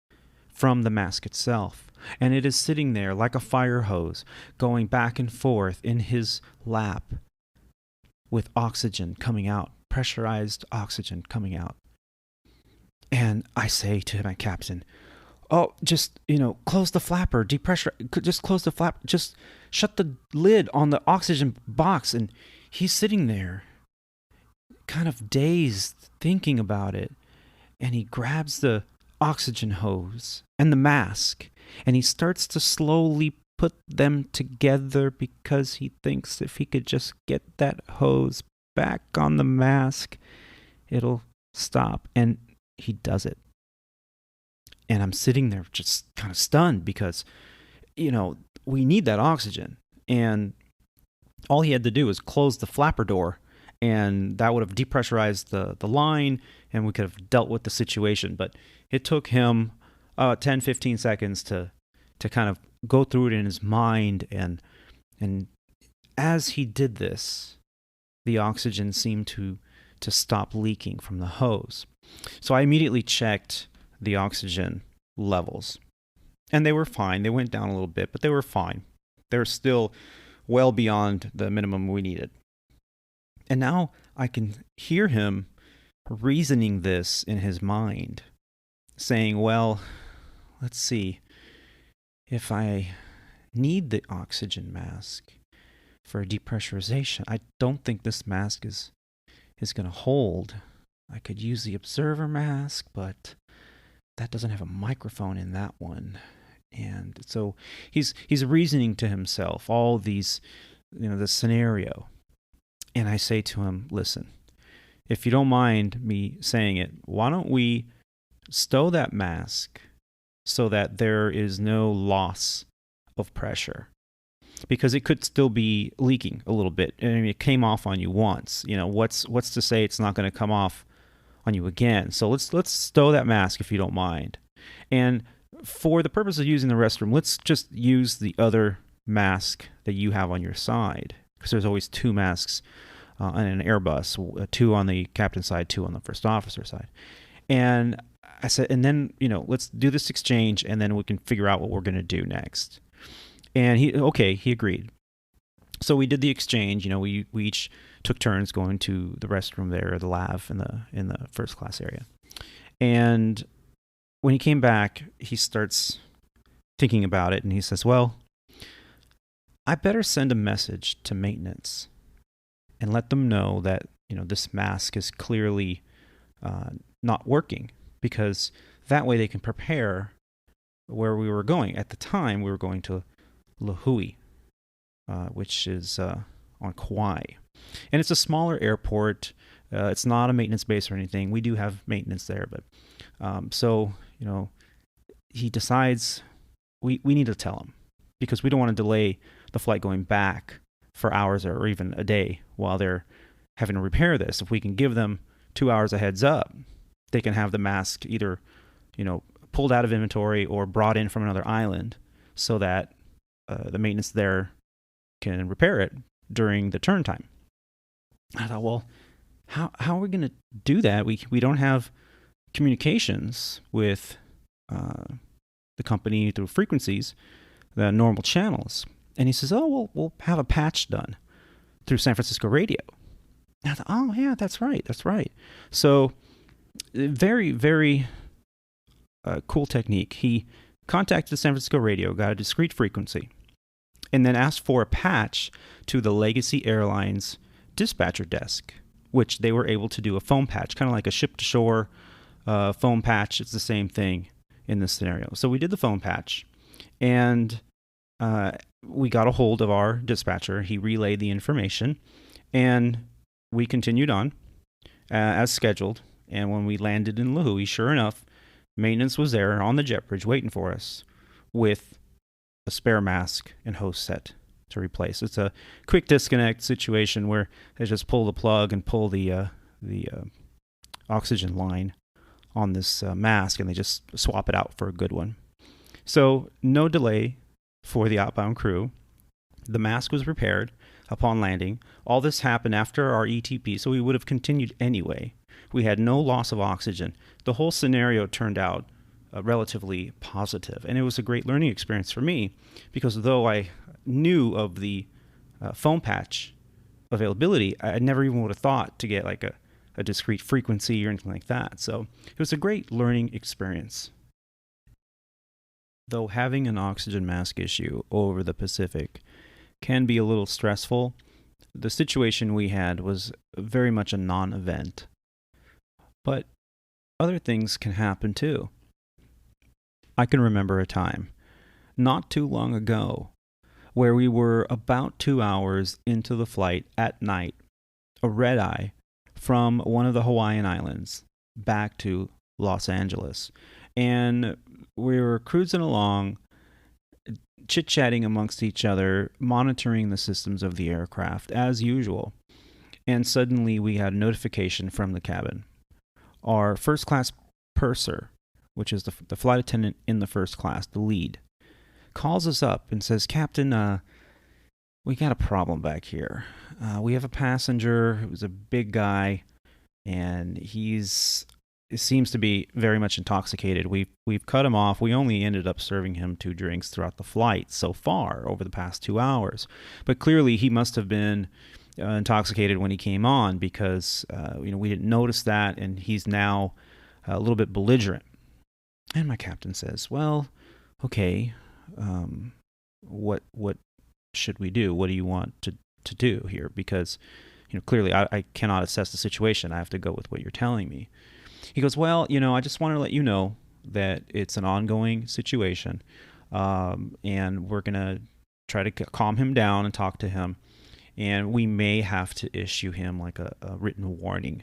from the mask itself, and it is sitting there like a fire hose, going back and forth in his lap with oxygen coming out, pressurized oxygen coming out. And I say to my captain, oh, just, close the flapper, depressure, just close the flap, just shut the lid on the oxygen box. And he's sitting there kind of dazed, thinking about it. And he grabs the oxygen hose and the mask, and he starts to slowly put them together because he thinks if he could just get that hose back on the mask, it'll stop. And he does it. And I'm sitting there just kind of stunned because, we need that oxygen. And all he had to do was close the flapper door, and that would have depressurized the line, and we could have dealt with the situation. But it took him 10, 15 seconds to kind of go through it in his mind. And as he did this, the oxygen seemed to stop leaking from the hose. So I immediately checked the oxygen levels, and they were fine. They went down a little bit, but they were fine. They were still well beyond the minimum we needed. And now I can hear him reasoning this in his mind, saying, well, let's see, if I need the oxygen mask for depressurization, I don't think this mask is going to hold. I could use the observer mask, but that doesn't have a microphone in that one. And so he's reasoning to himself all these, the scenario. And I say to him, listen, if you don't mind me saying it, why don't we stow that mask so that there is no loss of pressure? Because it could still be leaking a little bit. I mean, it came off on you once. What's to say it's not going to come off on you again? So let's stow that mask if you don't mind. And for the purpose of using the restroom, let's just use the other mask that you have on your side, because there's always two masks on an Airbus, two on the captain's side, two on the first officer side. And I said, and then, let's do this exchange, and then we can figure out what we're going to do next. And he agreed. So we did the exchange. We each took turns going to the restroom there, the Lav in the first class area. And when he came back, he starts thinking about it, and he says, well, I better send a message to maintenance and let them know that, this mask is clearly not working, because that way they can prepare where we were going. At the time, we were going to Lahui, which is on Kauai. And it's a smaller airport. It's not a maintenance base or anything. We do have maintenance there, but so he decides we need to tell him, because we don't want to delay the flight going back for hours or even a day while they're having to repair this. If we can give them 2 hours a heads up, they can have the mask either pulled out of inventory or brought in from another island, so that the maintenance there can repair it during the turn time. I thought, well, how are we going to do that? We don't have communications with the company through frequencies, the normal channels. And he says, oh, we'll have a patch done through San Francisco radio. And I thought, oh, yeah, that's right. So very, very cool technique. He contacted the San Francisco radio, got a discrete frequency, and then asked for a patch to the Legacy Airlines dispatcher desk, which they were able to do a foam patch, kind of like a ship-to-shore foam patch. It's the same thing in this scenario. So we did the foam patch, and we got a hold of our dispatcher. He relayed the information, and we continued on as scheduled. And when we landed in Lahui, sure enough, maintenance was there on the jet bridge waiting for us with a spare mask and host set to replace. It's a quick disconnect situation where they just pull the plug and pull the oxygen line on this mask, and they just swap it out for a good one. So no delay for the outbound crew. The mask was repaired upon landing. All this happened after our ETP, so we would have continued anyway. We had no loss of oxygen. The whole scenario turned out relatively positive, and it was a great learning experience for me, because though I knew of the foam patch availability, I never even would have thought to get like a discrete frequency or anything like that. So it was a great learning experience. Though having an oxygen mask issue over the Pacific can be a little stressful, the situation we had was very much a non-event. But other things can happen too. I can remember a time, not too long ago, where we were about 2 hours into the flight at night, a red-eye from one of the Hawaiian islands back to Los Angeles. And we were cruising along, chit-chatting amongst each other, monitoring the systems of the aircraft as usual. And suddenly we had a notification from the cabin. Our first-class purser, which is the flight attendant in the first class, the lead, calls us up and says, Captain, we got a problem back here. We have a passenger who's a big guy, and he seems to be very much intoxicated. We've cut him off. We only ended up serving him 2 drinks throughout the flight so far over the past 2 hours. But clearly he must have been intoxicated when he came on, because we didn't notice that, and he's now a little bit belligerent. And my captain says, well, okay, what should we do? What do you want to do here? Because clearly I cannot assess the situation. I have to go with what you're telling me. He goes, well, I just want to let you know that it's an ongoing situation, and we're going to try to calm him down and talk to him, and we may have to issue him like a written warning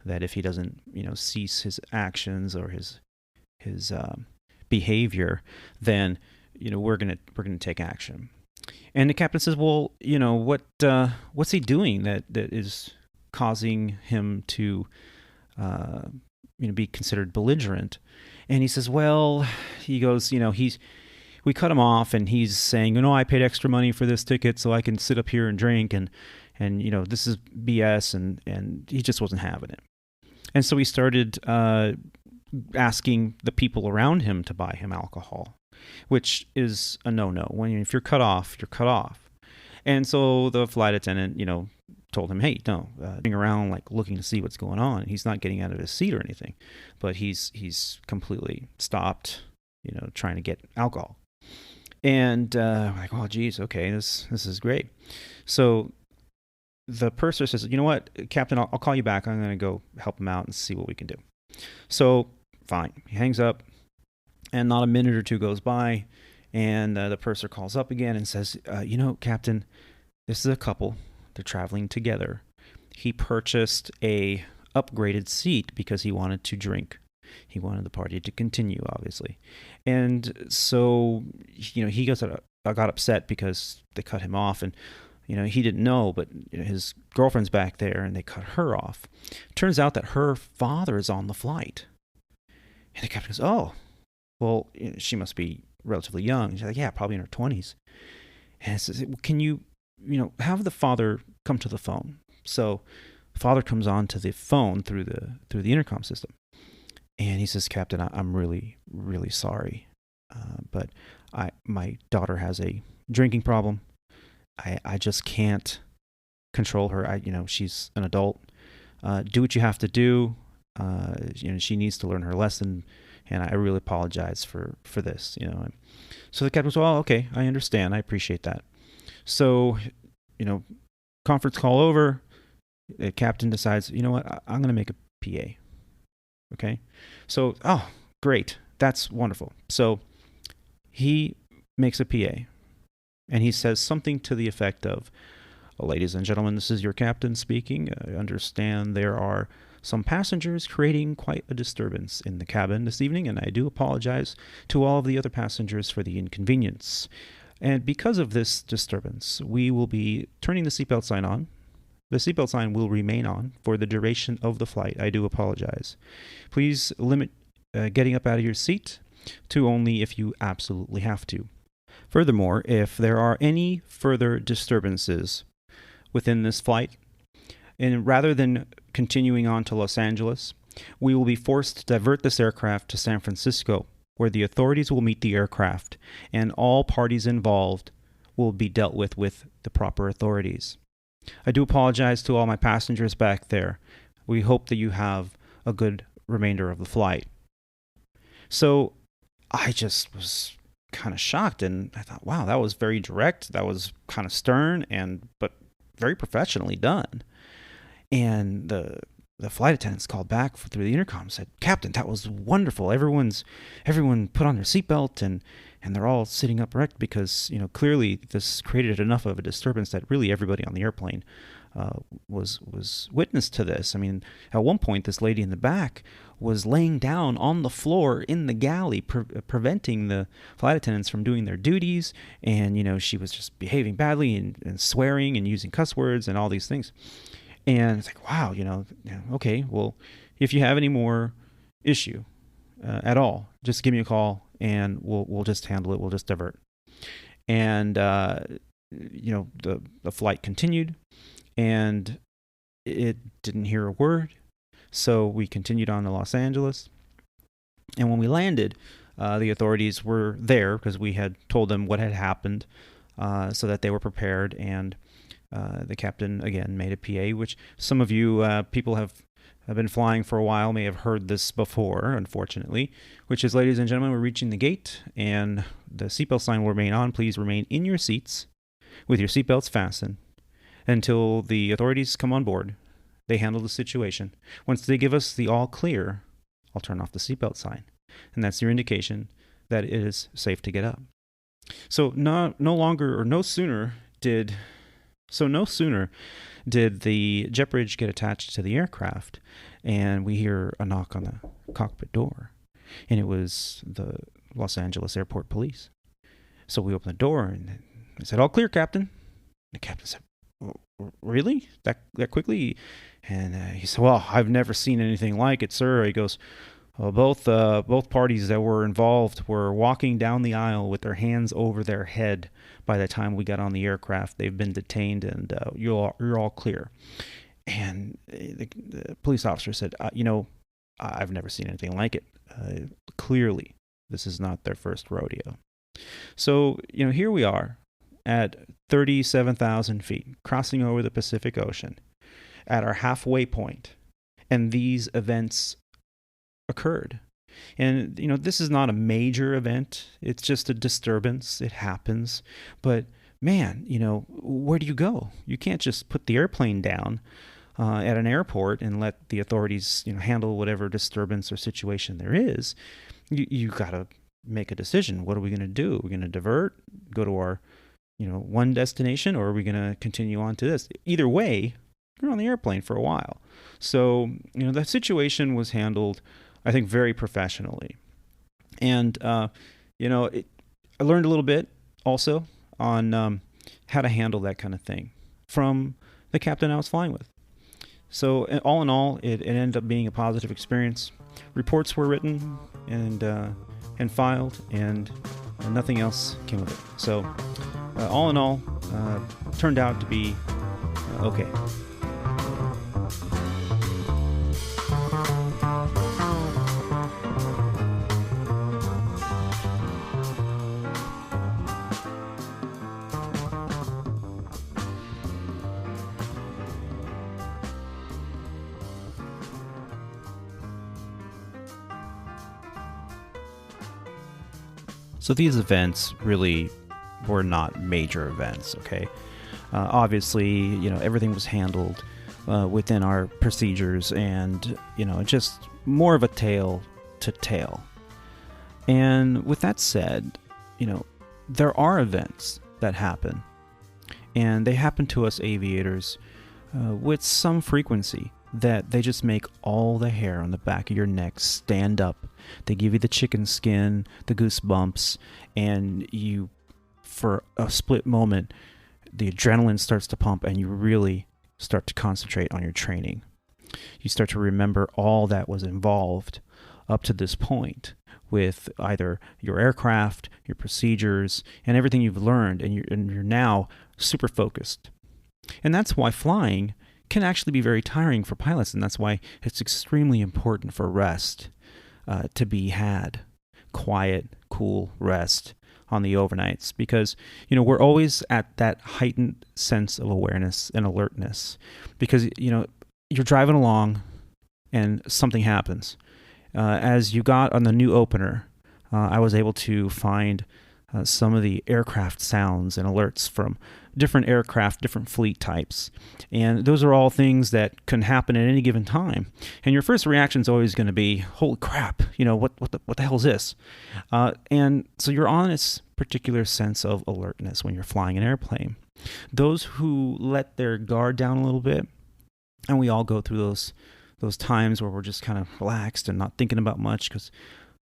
that if he doesn't, cease his actions or his behavior, then we're gonna take action. And the captain says, well, what's he doing that is causing him to be considered belligerent? And he says, well, he goes, we cut him off, and he's saying, I paid extra money for this ticket so I can sit up here and drink, and this is BS, and he just wasn't having it. And so he started asking the people around him to buy him alcohol, which is a no-no. If you're cut off, you're cut off. And so the flight attendant, told him, hey, no, going around like looking to see what's going on. He's not getting out of his seat or anything, but he's completely stopped, trying to get alcohol. And like, oh, geez, okay, this is great. So the purser says, you know what, Captain, I'll call you back. I'm going to go help him out and see what we can do. So fine, he hangs up, and not a minute or two goes by, and the purser calls up again and says, Captain, this is a couple. They're traveling together. He purchased a upgraded seat because he wanted to drink. He wanted the party to continue, obviously. And so, he got upset because they cut him off, and, he didn't know, but his girlfriend's back there, and they cut her off. Turns out that her father is on the flight. And the captain goes, oh, well, she must be relatively young. She's like, yeah, probably in her 20s. And says, can you, have the father come to the phone? So father comes on to the phone through the intercom system. And he says, Captain, I'm really, really sorry. But my daughter has a drinking problem. I just can't control her. She's an adult. Do what you have to do. She needs to learn her lesson, and I really apologize for this. So the captain goes, well, okay, I understand. I appreciate that. So, conference call over. The captain decides, you know what, I'm going to make a PA. Okay. So, oh, great. That's wonderful. So he makes a PA, and he says something to the effect of, ladies and gentlemen, this is your captain speaking. I understand there are some passengers creating quite a disturbance in the cabin this evening, and I do apologize to all of the other passengers for the inconvenience. And because of this disturbance, we will be turning the seatbelt sign on. The seatbelt sign will remain on for the duration of the flight. I do apologize. Please limit getting up out of your seat to only if you absolutely have to. Furthermore, if there are any further disturbances within this flight, and rather than continuing on to Los Angeles, we will be forced to divert this aircraft to San Francisco, where the authorities will meet the aircraft, and all parties involved will be dealt with the proper authorities. I do apologize to all my passengers back there. We hope that you have a good remainder of the flight. So I just was kind of shocked, and I thought, wow, that was very direct. That was kind of stern, but very professionally done. And the flight attendants called back through the intercom and said, Captain, that was wonderful. Everyone put on their seatbelt, and they're all sitting upright because, clearly this created enough of a disturbance that really everybody on the airplane was witness to this. I mean, at one point, this lady in the back was laying down on the floor in the galley, preventing the flight attendants from doing their duties. And, she was just behaving badly and swearing and using cuss words and all these things. And it's like, wow, okay, well, if you have any more issue at all, just give me a call and we'll just handle it. We'll just divert. And, the flight continued, and it didn't hear a word. So we continued on to Los Angeles. And when we landed, the authorities were there because we had told them what had happened, so that they were prepared. And the captain, again, made a PA, which some of you people have been flying for a while may have heard this before, unfortunately, which is, ladies and gentlemen, we're reaching the gate, and the seatbelt sign will remain on. Please remain in your seats with your seatbelts fastened until the authorities come on board. They handle the situation. Once they give us the all clear, I'll turn off the seatbelt sign, and that's your indication that it is safe to get up. So no sooner did the jet bridge get attached to the aircraft, and we hear a knock on the cockpit door, and it was the Los Angeles Airport Police. So we opened the door, and they said, "All clear, Captain." The captain said, "Really? That quickly?" And he said, "Well, I've never seen anything like it, sir." He goes, both parties that were involved were walking down the aisle with their hands over their head by the time we got on the aircraft. They've been detained, and you're all clear." And the police officer said, I've never seen anything like it. Clearly, this is not their first rodeo. So, here we are. at 37,000 feet, crossing over the Pacific Ocean at our halfway point, and these events occurred. And, this is not a major event. It's just a disturbance. It happens. But, man, where do you go? You can't just put the airplane down at an airport and let the authorities, handle whatever disturbance or situation there is. You got to make a decision. What are we going to do? Are we going to divert, go to our, one destination, or are we going to continue on to this? Either way, you're on the airplane for a while. So, the situation was handled, I think, very professionally. And, I learned a little bit also on how to handle that kind of thing from the captain I was flying with. So all in all, it ended up being a positive experience. Reports were written and filed, and nothing else came of it. So all in all, turned out to be okay. So these events really were not major events, okay? Obviously, everything was handled within our procedures, and, just more of a tale to tale. And with that said, there are events that happen, and they happen to us aviators with some frequency, that they just make all the hair on the back of your neck stand up. They give you the chicken skin, the goosebumps, and you, for a split moment, the adrenaline starts to pump and you really start to concentrate on your training. You start to remember all that was involved up to this point with either your aircraft, your procedures, and everything you've learned, and you're now super focused. And that's why flying can actually be very tiring for pilots, and that's why it's extremely important for rest to be had. Quiet, cool rest on the overnights, because we're always at that heightened sense of awareness and alertness, because you're driving along and something happens. As you got on the new opener, I was able to find some of the aircraft sounds and alerts from different aircraft, different fleet types. And those are all things that can happen at any given time. And your first reaction is always going to be, holy crap, what the hell is this? And so you're on this particular sense of alertness when you're flying an airplane. Those who let their guard down a little bit, and we all go through those times where we're just kind of relaxed and not thinking about much, because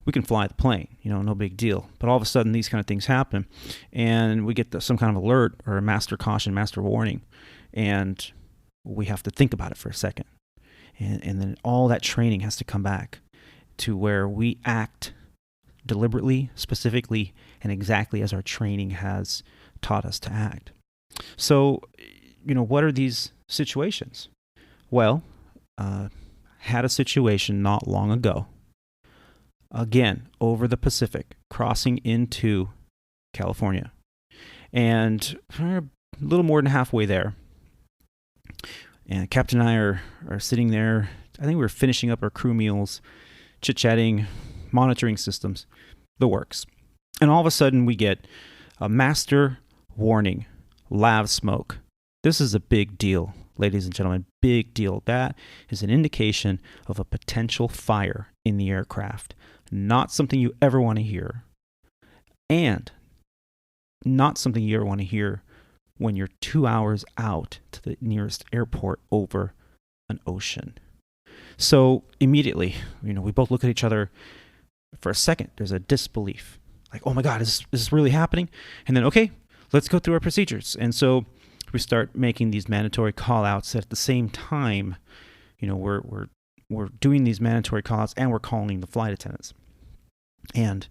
we can fly the plane, no big deal. But all of a sudden, these kind of things happen, and we get some kind of alert or a master caution, master warning, and we have to think about it for a second. And then all that training has to come back to where we act deliberately, specifically, and exactly as our training has taught us to act. So, what are these situations? Well, had a situation not long ago. Again, over the Pacific, crossing into California. And we're a little more than halfway there. And Captain and I are sitting there. I think we were finishing up our crew meals, chit-chatting, monitoring systems, the works. And all of a sudden we get a master warning, Lav Smoke. This is a big deal, ladies and gentlemen, big deal. That is an indication of a potential fire in the aircraft. Not something you ever want to hear. And not something you ever want to hear when you're 2 hours out to the nearest airport over an ocean. So immediately, we both look at each other. For a second, there's a disbelief. Like, oh my God, is this really happening? And then, okay, let's go through our procedures. And so we start making these mandatory call-outs at the same time. We're doing these mandatory calls, and we're calling the flight attendants. And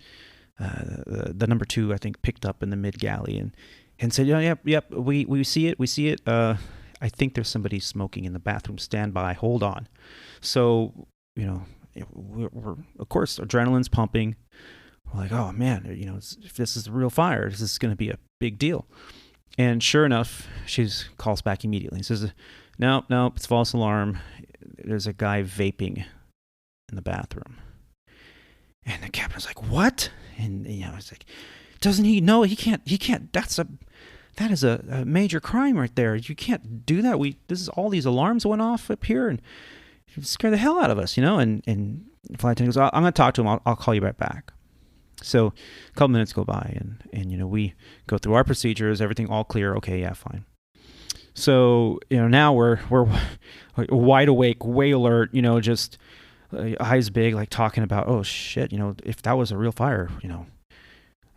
the number 2, I think, picked up in the mid galley and said, yep, we see it. I think there's somebody smoking in the bathroom. Stand by. Hold on. So we're of course adrenaline's pumping. We're like, oh man, if this is a real fire, this is going to be a big deal. And sure enough, she calls back immediately and says, no, it's false alarm. There's a guy vaping in the bathroom. And the captain's like, what? And, it's like, doesn't he know? He can't, that is a major crime right there. You can't do that. All these alarms went off up here and it scared the hell out of us, and flight attendant goes, I'm going to talk to him. I'll call you right back. So a couple minutes go by and we go through our procedures, everything all clear. Okay, yeah, fine. So, now we're wide awake, way alert, just eyes big, like talking about, oh shit, if that was a real fire,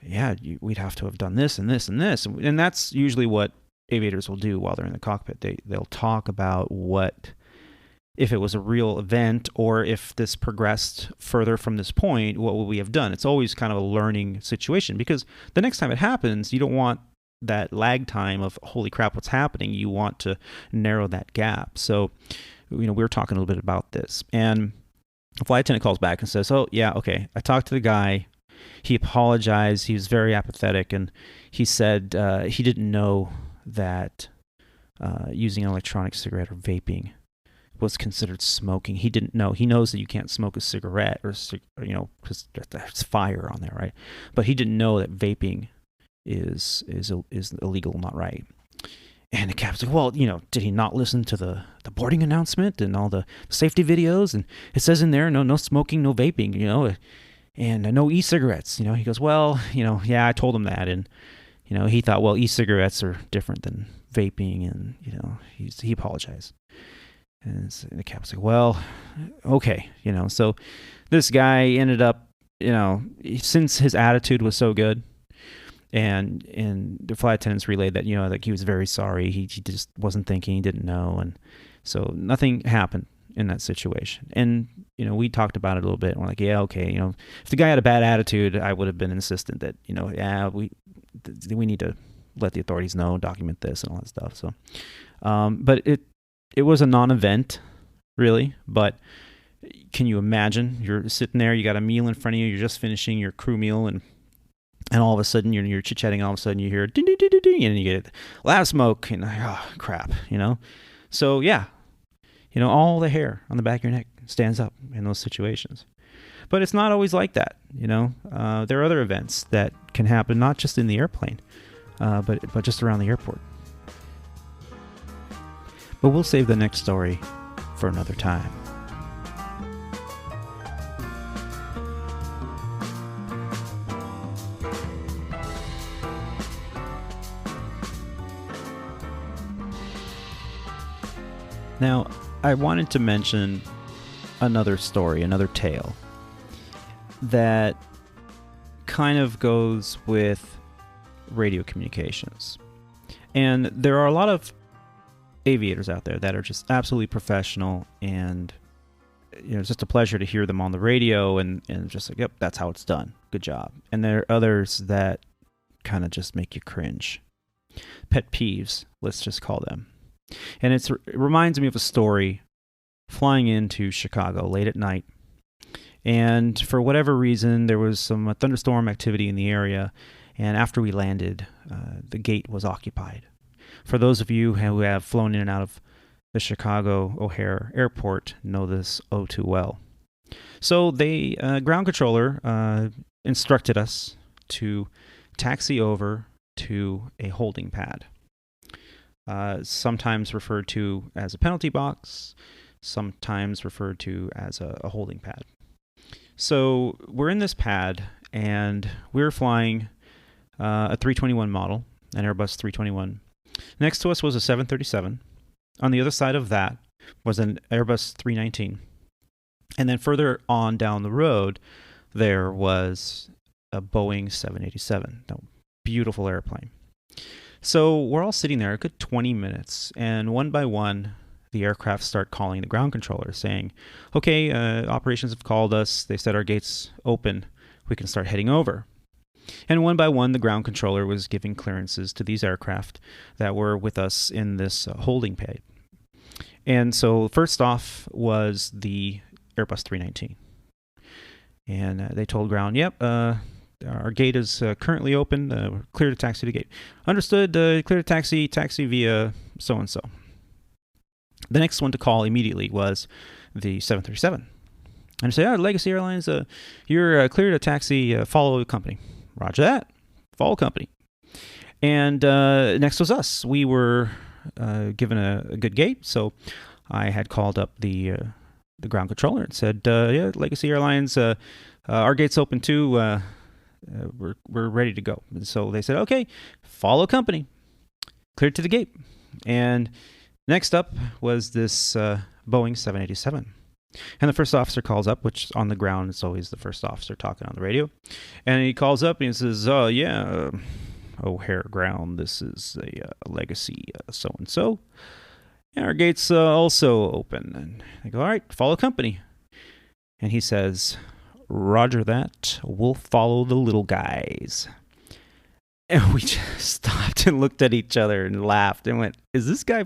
yeah, we'd have to have done this and this and this. And that's usually what aviators will do while they're in the cockpit. They'll talk about if it was a real event, or if this progressed further from this point, what would we have done? It's always kind of a learning situation, because the next time it happens, you don't want that lag time of, holy crap, what's happening? You want to narrow that gap. So, we were talking a little bit about this. And the flight attendant calls back and says, oh, yeah, okay, I talked to the guy. He apologized. He was very apathetic, and he said he didn't know that using an electronic cigarette or vaping was considered smoking. He didn't know. He knows that you can't smoke a cigarette because there's fire on there, right? But he didn't know that vaping is illegal, not right. And the captain's like, well, did he not listen to the boarding announcement and all the safety videos? And it says in there, no smoking, no vaping, and no e-cigarettes. He goes, well, yeah, I told him that. And, he thought, well, e-cigarettes are different than vaping. And, he apologized. And the captain's like, well, okay, so this guy ended up, since his attitude was so good, and the flight attendants relayed that, like he was very sorry. He just wasn't thinking, he didn't know. And so nothing happened in that situation. And, we talked about it a little bit. And we're like, yeah, okay, if the guy had a bad attitude, I would have been insistent that, yeah, we need to let the authorities know, document this and all that stuff. So, but it was a non-event, really. But can you imagine? You're sitting there, you got a meal in front of you, you're just finishing your crew meal, and all of a sudden you're chit-chatting, all of a sudden you hear ding, ding, ding, ding, ding, and you get Lav Smoke, and oh crap, So yeah, all the hair on the back of your neck stands up in those situations. But it's not always like that, There are other events that can happen, not just in the airplane, but just around the airport. But we'll save the next story for another time. Now, I wanted to mention another story, another tale that kind of goes with radio communications. And there are a lot of aviators out there that are just absolutely professional, and it's just a pleasure to hear them on the radio and just like, yep, that's how it's done. Good job. And there are others that kind of just make you cringe. Pet peeves, let's just call them. And it reminds me of a story flying into Chicago late at night. And for whatever reason, there was some thunderstorm activity in the area. And after we landed, the gate was occupied. For those of you who have flown in and out of the Chicago O'Hare Airport, know this oh too well. So the ground controller instructed us to taxi over to a holding pad, sometimes referred to as a penalty box, sometimes referred to as a holding pad. So we're in this pad, and we're flying a 321 model, an Airbus 321. Next to us was a 737. On the other side of that was an Airbus 319. And then further on down the road, there was a Boeing 787. A beautiful airplane. So we're all sitting there a good 20 minutes, and one by one, the aircraft start calling the ground controller saying, okay, operations have called us. They said our gate's open. We can start heading over. And one by one, the ground controller was giving clearances to these aircraft that were with us in this holding pad. And so first off was the Airbus 319. And they told ground, yep, the our gate is currently open. We're clear to taxi to gate. Understood. Clear to taxi via so-and-so. The next one to call immediately was the 737. And I say, Legacy Airlines, you're clear to taxi, follow company. Roger that. Follow company. And next was us. We were given a good gate, so I had called up the ground controller and said, Legacy Airlines, our gate's open too. We're ready to go. And so they said, okay, follow company. Cleared to the gate. And next up was this Boeing 787. And the first officer calls up, which on the ground is always the first officer talking on the radio. And he calls up and he says, O'Hare ground, this is a Legacy so-and-so. And our gate's also open. And they go, all right, follow company. And he says, roger that, we'll follow the little guys. And we just stopped and looked at each other and laughed and went, is this guy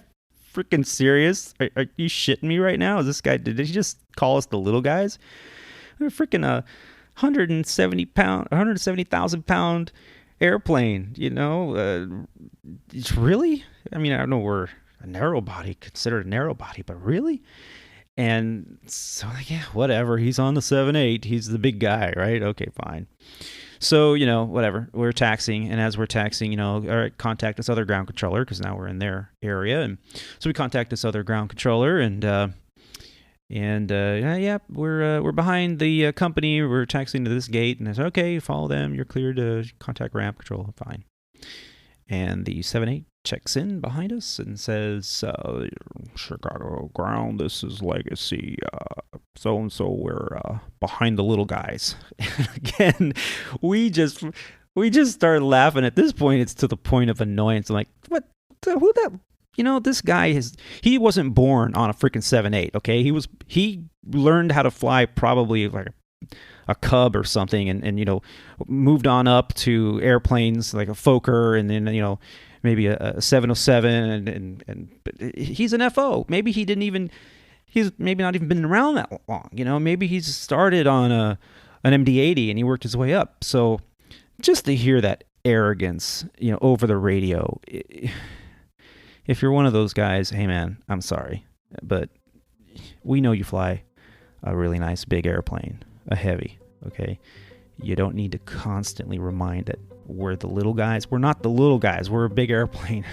freaking serious? Are you shitting me right now? Is this guy, did he just call us the little guys? We're freaking 170,000 pound airplane, really? I mean, I don't know, we're a narrow body, considered a narrow body, but really? And so, whatever. He's on the 7.8. He's the big guy, right? Okay, fine. So, whatever. We're taxiing, and as we're taxiing, all right, contact this other ground controller, because now we're in their area. And so we contact this other ground controller, and we're behind the company. We're taxiing to this gate, and I said, okay, follow them. You're clear to contact ramp control. Fine. And the 7.8 checks in behind us and says, Chicago ground, this is Legacy, so-and-so, we're behind the little guys. And again, we just started laughing. At this point, it's to the point of annoyance. I'm like, what? Who that? This guy he wasn't born on a freaking 7.8, okay? He learned how to fly probably like a Cub or something, and moved on up to airplanes like a Fokker, and then maybe a 707, and he's an FO. Maybe he's maybe not even been around that long. Maybe he's started on an MD-80 and he worked his way up. So just to hear that arrogance, over the radio, if you're one of those guys, hey man, I'm sorry, but we know you fly a really nice big airplane. A heavy, okay? You don't need to constantly remind that we're the little guys. We're not the little guys. We're a big airplane,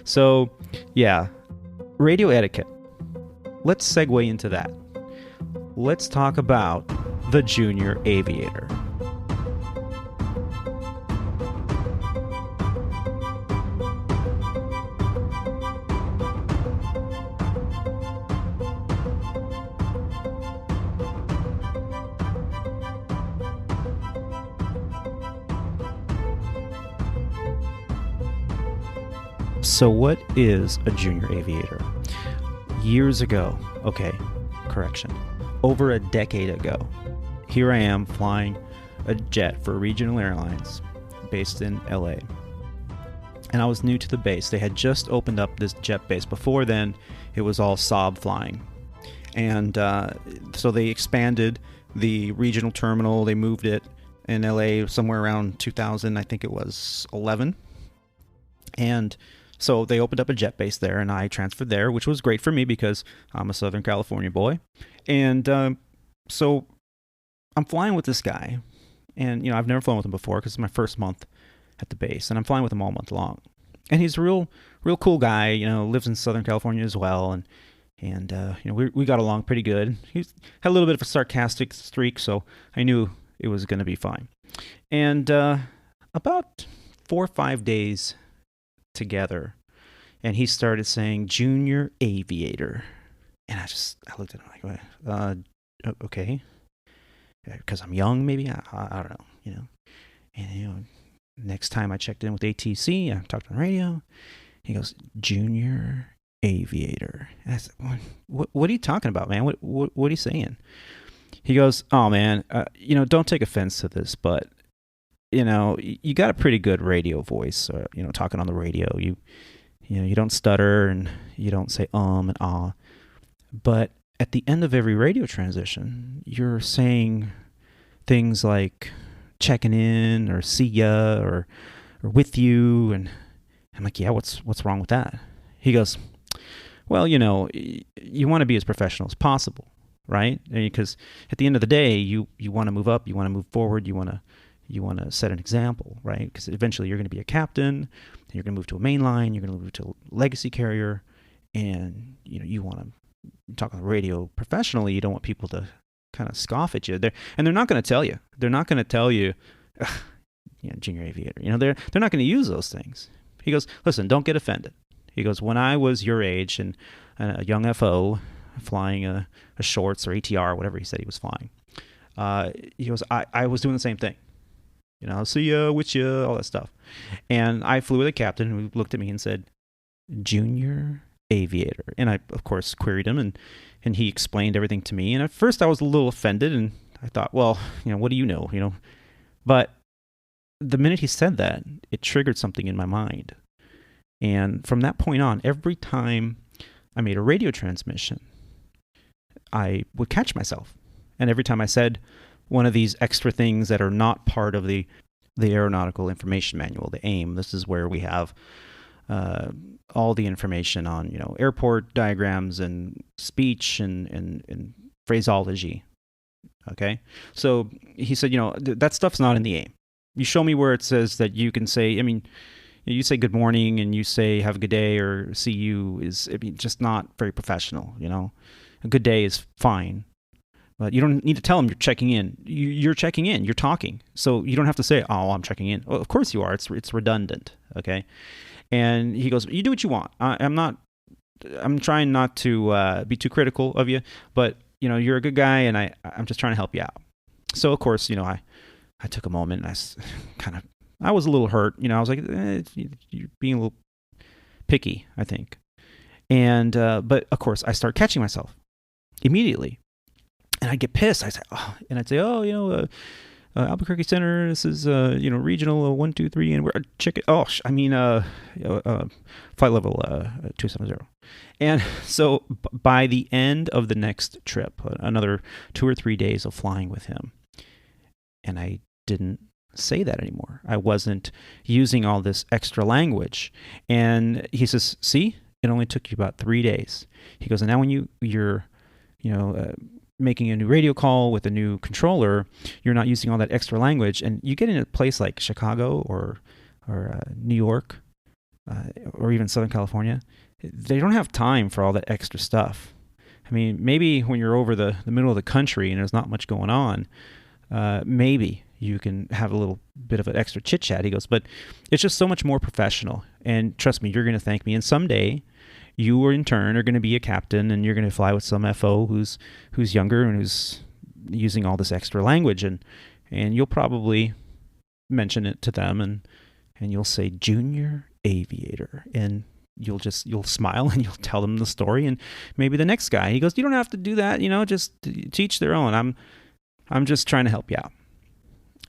So, yeah, radio etiquette. Let's segue into that. Let's talk about the Junior Aviator. So what is a junior aviator? Years ago, over a decade ago, here I am flying a jet for Regional Airlines based in LA. And I was new to the base. They had just opened up this jet base. Before then, it was all Saab flying. And so they expanded the regional terminal. They moved it in LA somewhere around 2000, I think it was 11. And so they opened up a jet base there, and I transferred there, which was great for me because I'm a Southern California boy. And so I'm flying with this guy, and I've never flown with him before because it's my first month at the base, and I'm flying with him all month long. And he's a real cool guy, lives in Southern California as well, and we got along pretty good. He had a little bit of a sarcastic streak, so I knew it was going to be fine. And about 4 or 5 days together, and he started saying Junior Aviator, and I looked at him like, okay, because I'm young, maybe, I don't know, and next time I checked in with ATC, I talked on the radio, he goes, Junior Aviator, and I said, what are you talking about, man? What are you saying? He goes, oh man, don't take offense to this, but you got a pretty good radio voice, talking on the radio. You don't stutter and you don't say and ah. But at the end of every radio transition, you're saying things like checking in or see ya or with you. And I'm like, yeah, what's wrong with that? He goes, well, you want to be as professional as possible, right? Because at the end of the day, you want to move up, you want to move forward, you want to set an example, right? Because eventually you're going to be a captain, you're going to move to a main line, you're going to move to a legacy carrier, and you want to talk on the radio professionally. You don't want people to kind of scoff at you. They're not going to tell you. They're not going to tell you, junior aviator. They're not going to use those things. He goes, listen, don't get offended. He goes, when I was your age and a young FO flying a shorts or ATR, whatever he said he was flying, he goes, I was doing the same thing. See ya, with ya, all that stuff. And I flew with a captain who looked at me and said, junior aviator. And I, of course, queried him, and he explained everything to me. And at first I was a little offended, and I thought, well, what do you know? But the minute he said that, it triggered something in my mind. And from that point on, every time I made a radio transmission, I would catch myself. And every time I said one of these extra things that are not part of the Aeronautical Information Manual, the AIM, this is where we have all the information on, airport diagrams and speech and phraseology. Okay? So he said, that stuff's not in the AIM. You show me where it says that you can say, you say good morning and you say have a good day or see you is just not very professional, A good day is fine. But you don't need to tell them you're checking in. You're checking in. You're talking. So you don't have to say, oh, I'm checking in. Well, of course you are. It's redundant, okay? And he goes, you do what you want. I'm trying not to be too critical of you, but, you're a good guy, and I'm just trying to help you out. So, of course, I took a moment, and I was a little hurt. I was like, you're being a little picky, I think. And but of course, I start catching myself immediately, and I'd get pissed. I'd say, Albuquerque Center. This is regional 123, and we're chicken. Flight level 270. And so by the end of the next trip, another 2 or 3 days of flying with him, and I didn't say that anymore. I wasn't using all this extra language. And he says, see, it only took you about 3 days. He goes, and now when you're making a new radio call with a new controller, you're not using all that extra language. And you get in a place like Chicago or New York or even Southern California, they don't have time for all that extra stuff. Maybe when you're over the middle of the country and there's not much going on, maybe you can have a little bit of an extra chit chat. He goes, but it's just so much more professional. And trust me, you're going to thank me. And someday you in turn are going to be a captain, and you're going to fly with some FO who's younger and who's using all this extra language. And you'll probably mention it to them, and you'll say junior aviator, and you'll smile and you'll tell them the story. And maybe the next guy, he goes, you don't have to do that, just teach their own. I'm just trying to help you out.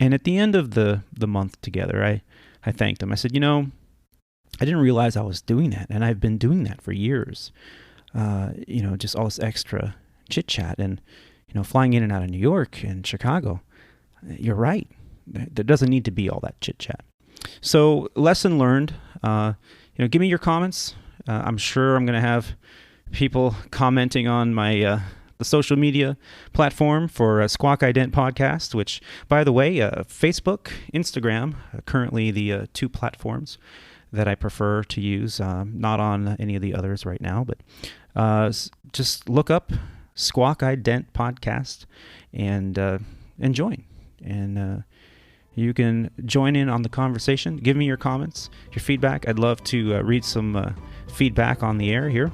And at the end of the month together, I thanked him. I said, I didn't realize I was doing that, and I've been doing that for years. Just all this extra chit chat, and flying in and out of New York and Chicago. You're right. There doesn't need to be all that chit chat. So lesson learned. Give me your comments. I'm sure I'm going to have people commenting on my the social media platform for Squawk Ident podcast, which, by the way, Facebook, Instagram, currently the two platforms that I prefer to use. Not on any of the others right now, but just look up Squawk Ident podcast and join. And you can join in on the conversation. Give me your comments, your feedback. I'd love to read some feedback on the air here.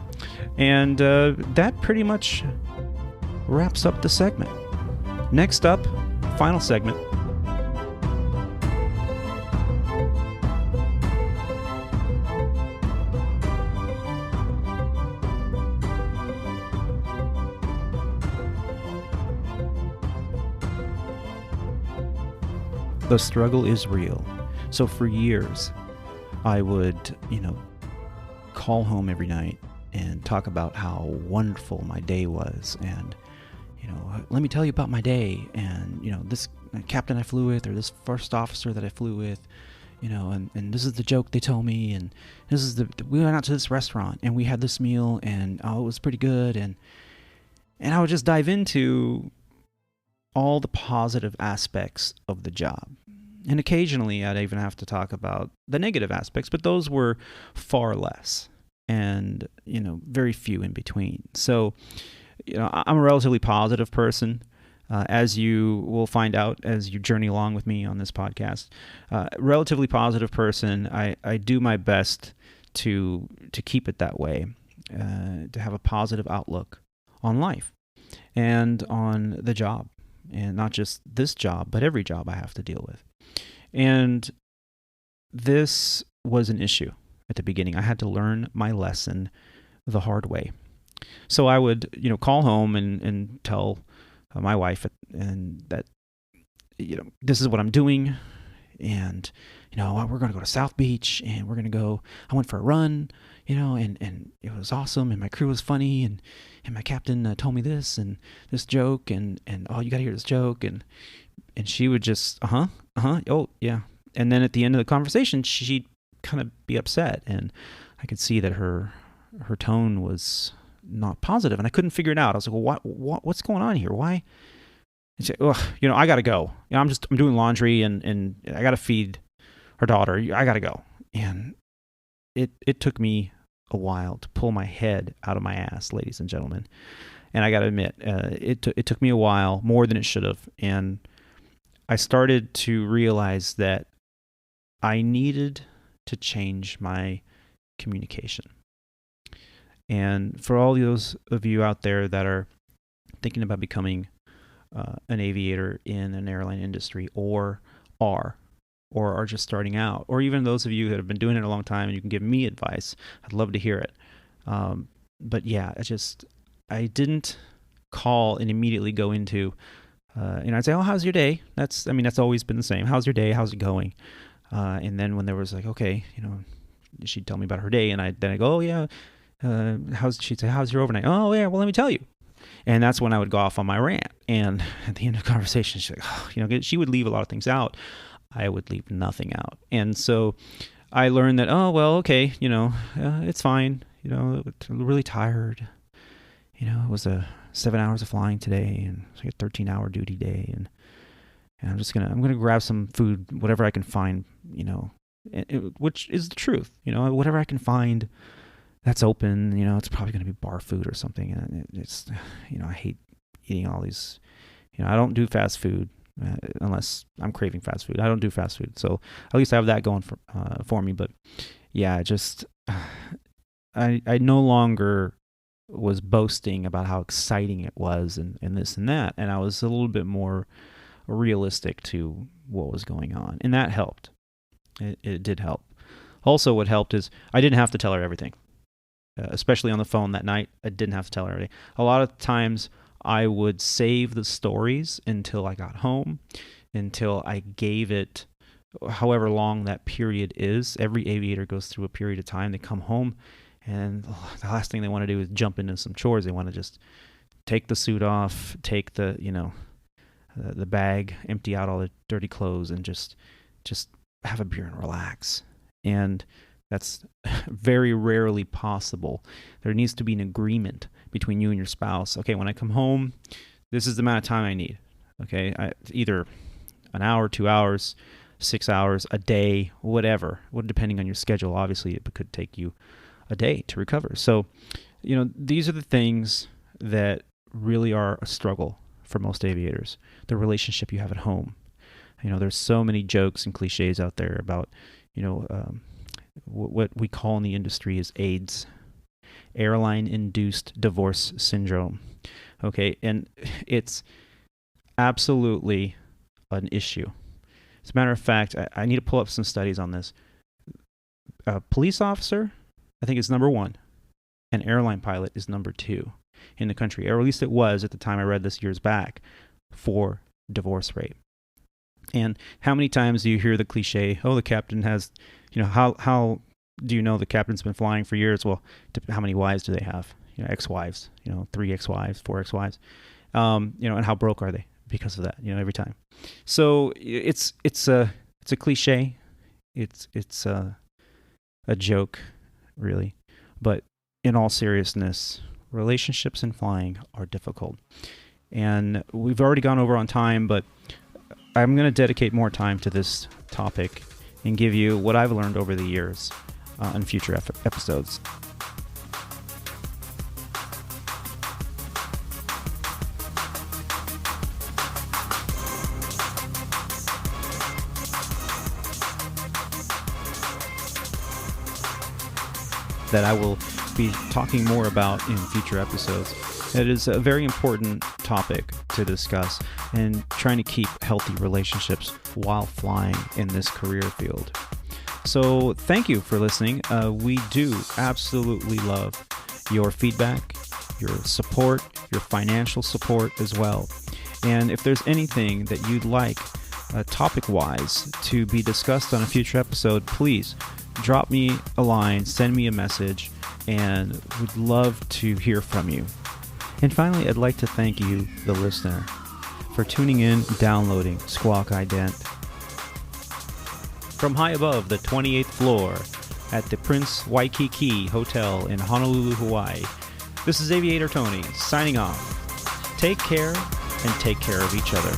And that pretty much wraps up the segment. Next up, final segment. The struggle is real. So for years, I would, call home every night and talk about how wonderful my day was, and let me tell you about my day, and captain I flew with, or this first officer that I flew with, and this is the joke they told me, and this is we went out to this restaurant and we had this meal, and it was pretty good, and I would just dive into all the positive aspects of the job. And occasionally I'd even have to talk about the negative aspects, but those were far less, and very few in between. So I'm a relatively positive person, as you will find out as you journey along with me on this podcast. Relatively positive person. I do my best to keep it that way, to have a positive outlook on life and on the job, and not just this job, but every job I have to deal with. And this was an issue at the beginning. I had to learn my lesson the hard way. So I would, call home and tell my wife and that, this is what I'm doing, and we're going to go to South Beach, and we're going to go. I went for a run, and it was awesome, and my crew was funny, and my captain told me this and this joke, and oh, you got to hear this joke, and she would just oh yeah, and then at the end of the conversation, she'd kind of be upset, and I could see that her tone was not positive, and I couldn't figure it out. I was like, well, what's going on here? Why? And she, I gotta go. I'm doing laundry, and I gotta feed her daughter. I gotta go. And it took me a while to pull my head out of my ass, ladies and gentlemen. And I gotta admit, it took me a while, more than it should have. And I started to realize that I needed to change my communication. And for all those of you out there that are thinking about becoming an aviator in an airline industry, or are just starting out, or even those of you that have been doing it a long time and you can give me advice, I'd love to hear it. But yeah, I didn't call and immediately go into, I'd say, oh, how's your day? That's always been the same. How's your day? How's it going? And then when there was like, okay, she'd tell me about her day, and then I go, oh yeah, she'd say, how's your overnight? Oh yeah, well, let me tell you. And that's when I would go off on my rant. And at the end of the conversation, she's like, oh, she would leave a lot of things out. I would leave nothing out. And so I learned that, oh, well, okay, it's fine. It's really tired. It was 7 hours of flying today, and it's like a 13-hour duty day. And I'm going to grab some food, whatever I can find, which is the truth. Whatever I can find that's open, it's probably going to be bar food or something. And it's, I hate eating all these, I don't do fast food unless I'm craving fast food. I don't do fast food. So at least I have that going for me. But yeah, I no longer was boasting about how exciting it was and this and that. And I was a little bit more realistic to what was going on. And that helped. It did help. Also, what helped is I didn't have to tell her everything. Especially on the phone that night, I didn't have to tell her everything. A lot of times, I would save the stories until I got home, until I gave it however long that period is. Every aviator goes through a period of time. They come home, and the last thing they want to do is jump into some chores. They want to just take the suit off, take the bag, empty out all the dirty clothes, and just have a beer and relax. And that's very rarely possible. There needs to be an agreement between you and your spouse. Okay, when I come home, this is the amount of time I need. Okay, either an hour, 2 hours, 6 hours, a day, whatever. Depending on your schedule, obviously, it could take you a day to recover. So, these are the things that really are a struggle for most aviators. The relationship you have at home. There's so many jokes and cliches out there about, what we call in the industry is AIDS, airline-induced divorce syndrome. Okay, and it's absolutely an issue. As a matter of fact, I need to pull up some studies on this. A police officer, I think, is number 1. An airline pilot is number 2 in the country, or at least it was at the time I read this years back, for divorce rate. And how many times do you hear the cliche, oh, the captain has, how do you know the captain's been flying for years? Well, how many wives do they have? Ex-wives, 3 ex-wives, 4 ex-wives. And how broke are they? because of that, every time. So it's a cliche. It's a joke, really. But in all seriousness, relationships in flying are difficult. And we've already gone over on time, but I'm going to dedicate more time to this topic and give you what I've learned over the years in future episodes. That I will be talking more about in future episodes. It is a very important topic to discuss and trying to keep healthy relationships while flying in this career field. So thank you for listening. We do absolutely love your feedback, your support, your financial support as well. And if there's anything that you'd like topic-wise to be discussed on a future episode, please drop me a line, send me a message, and would love to hear from you. And finally, I'd like to thank you, the listener, for tuning in and downloading Squawk Ident. From high above the 28th floor at the Prince Waikiki Hotel in Honolulu, Hawaii, this is Aviator Tony signing off. Take care and take care of each other.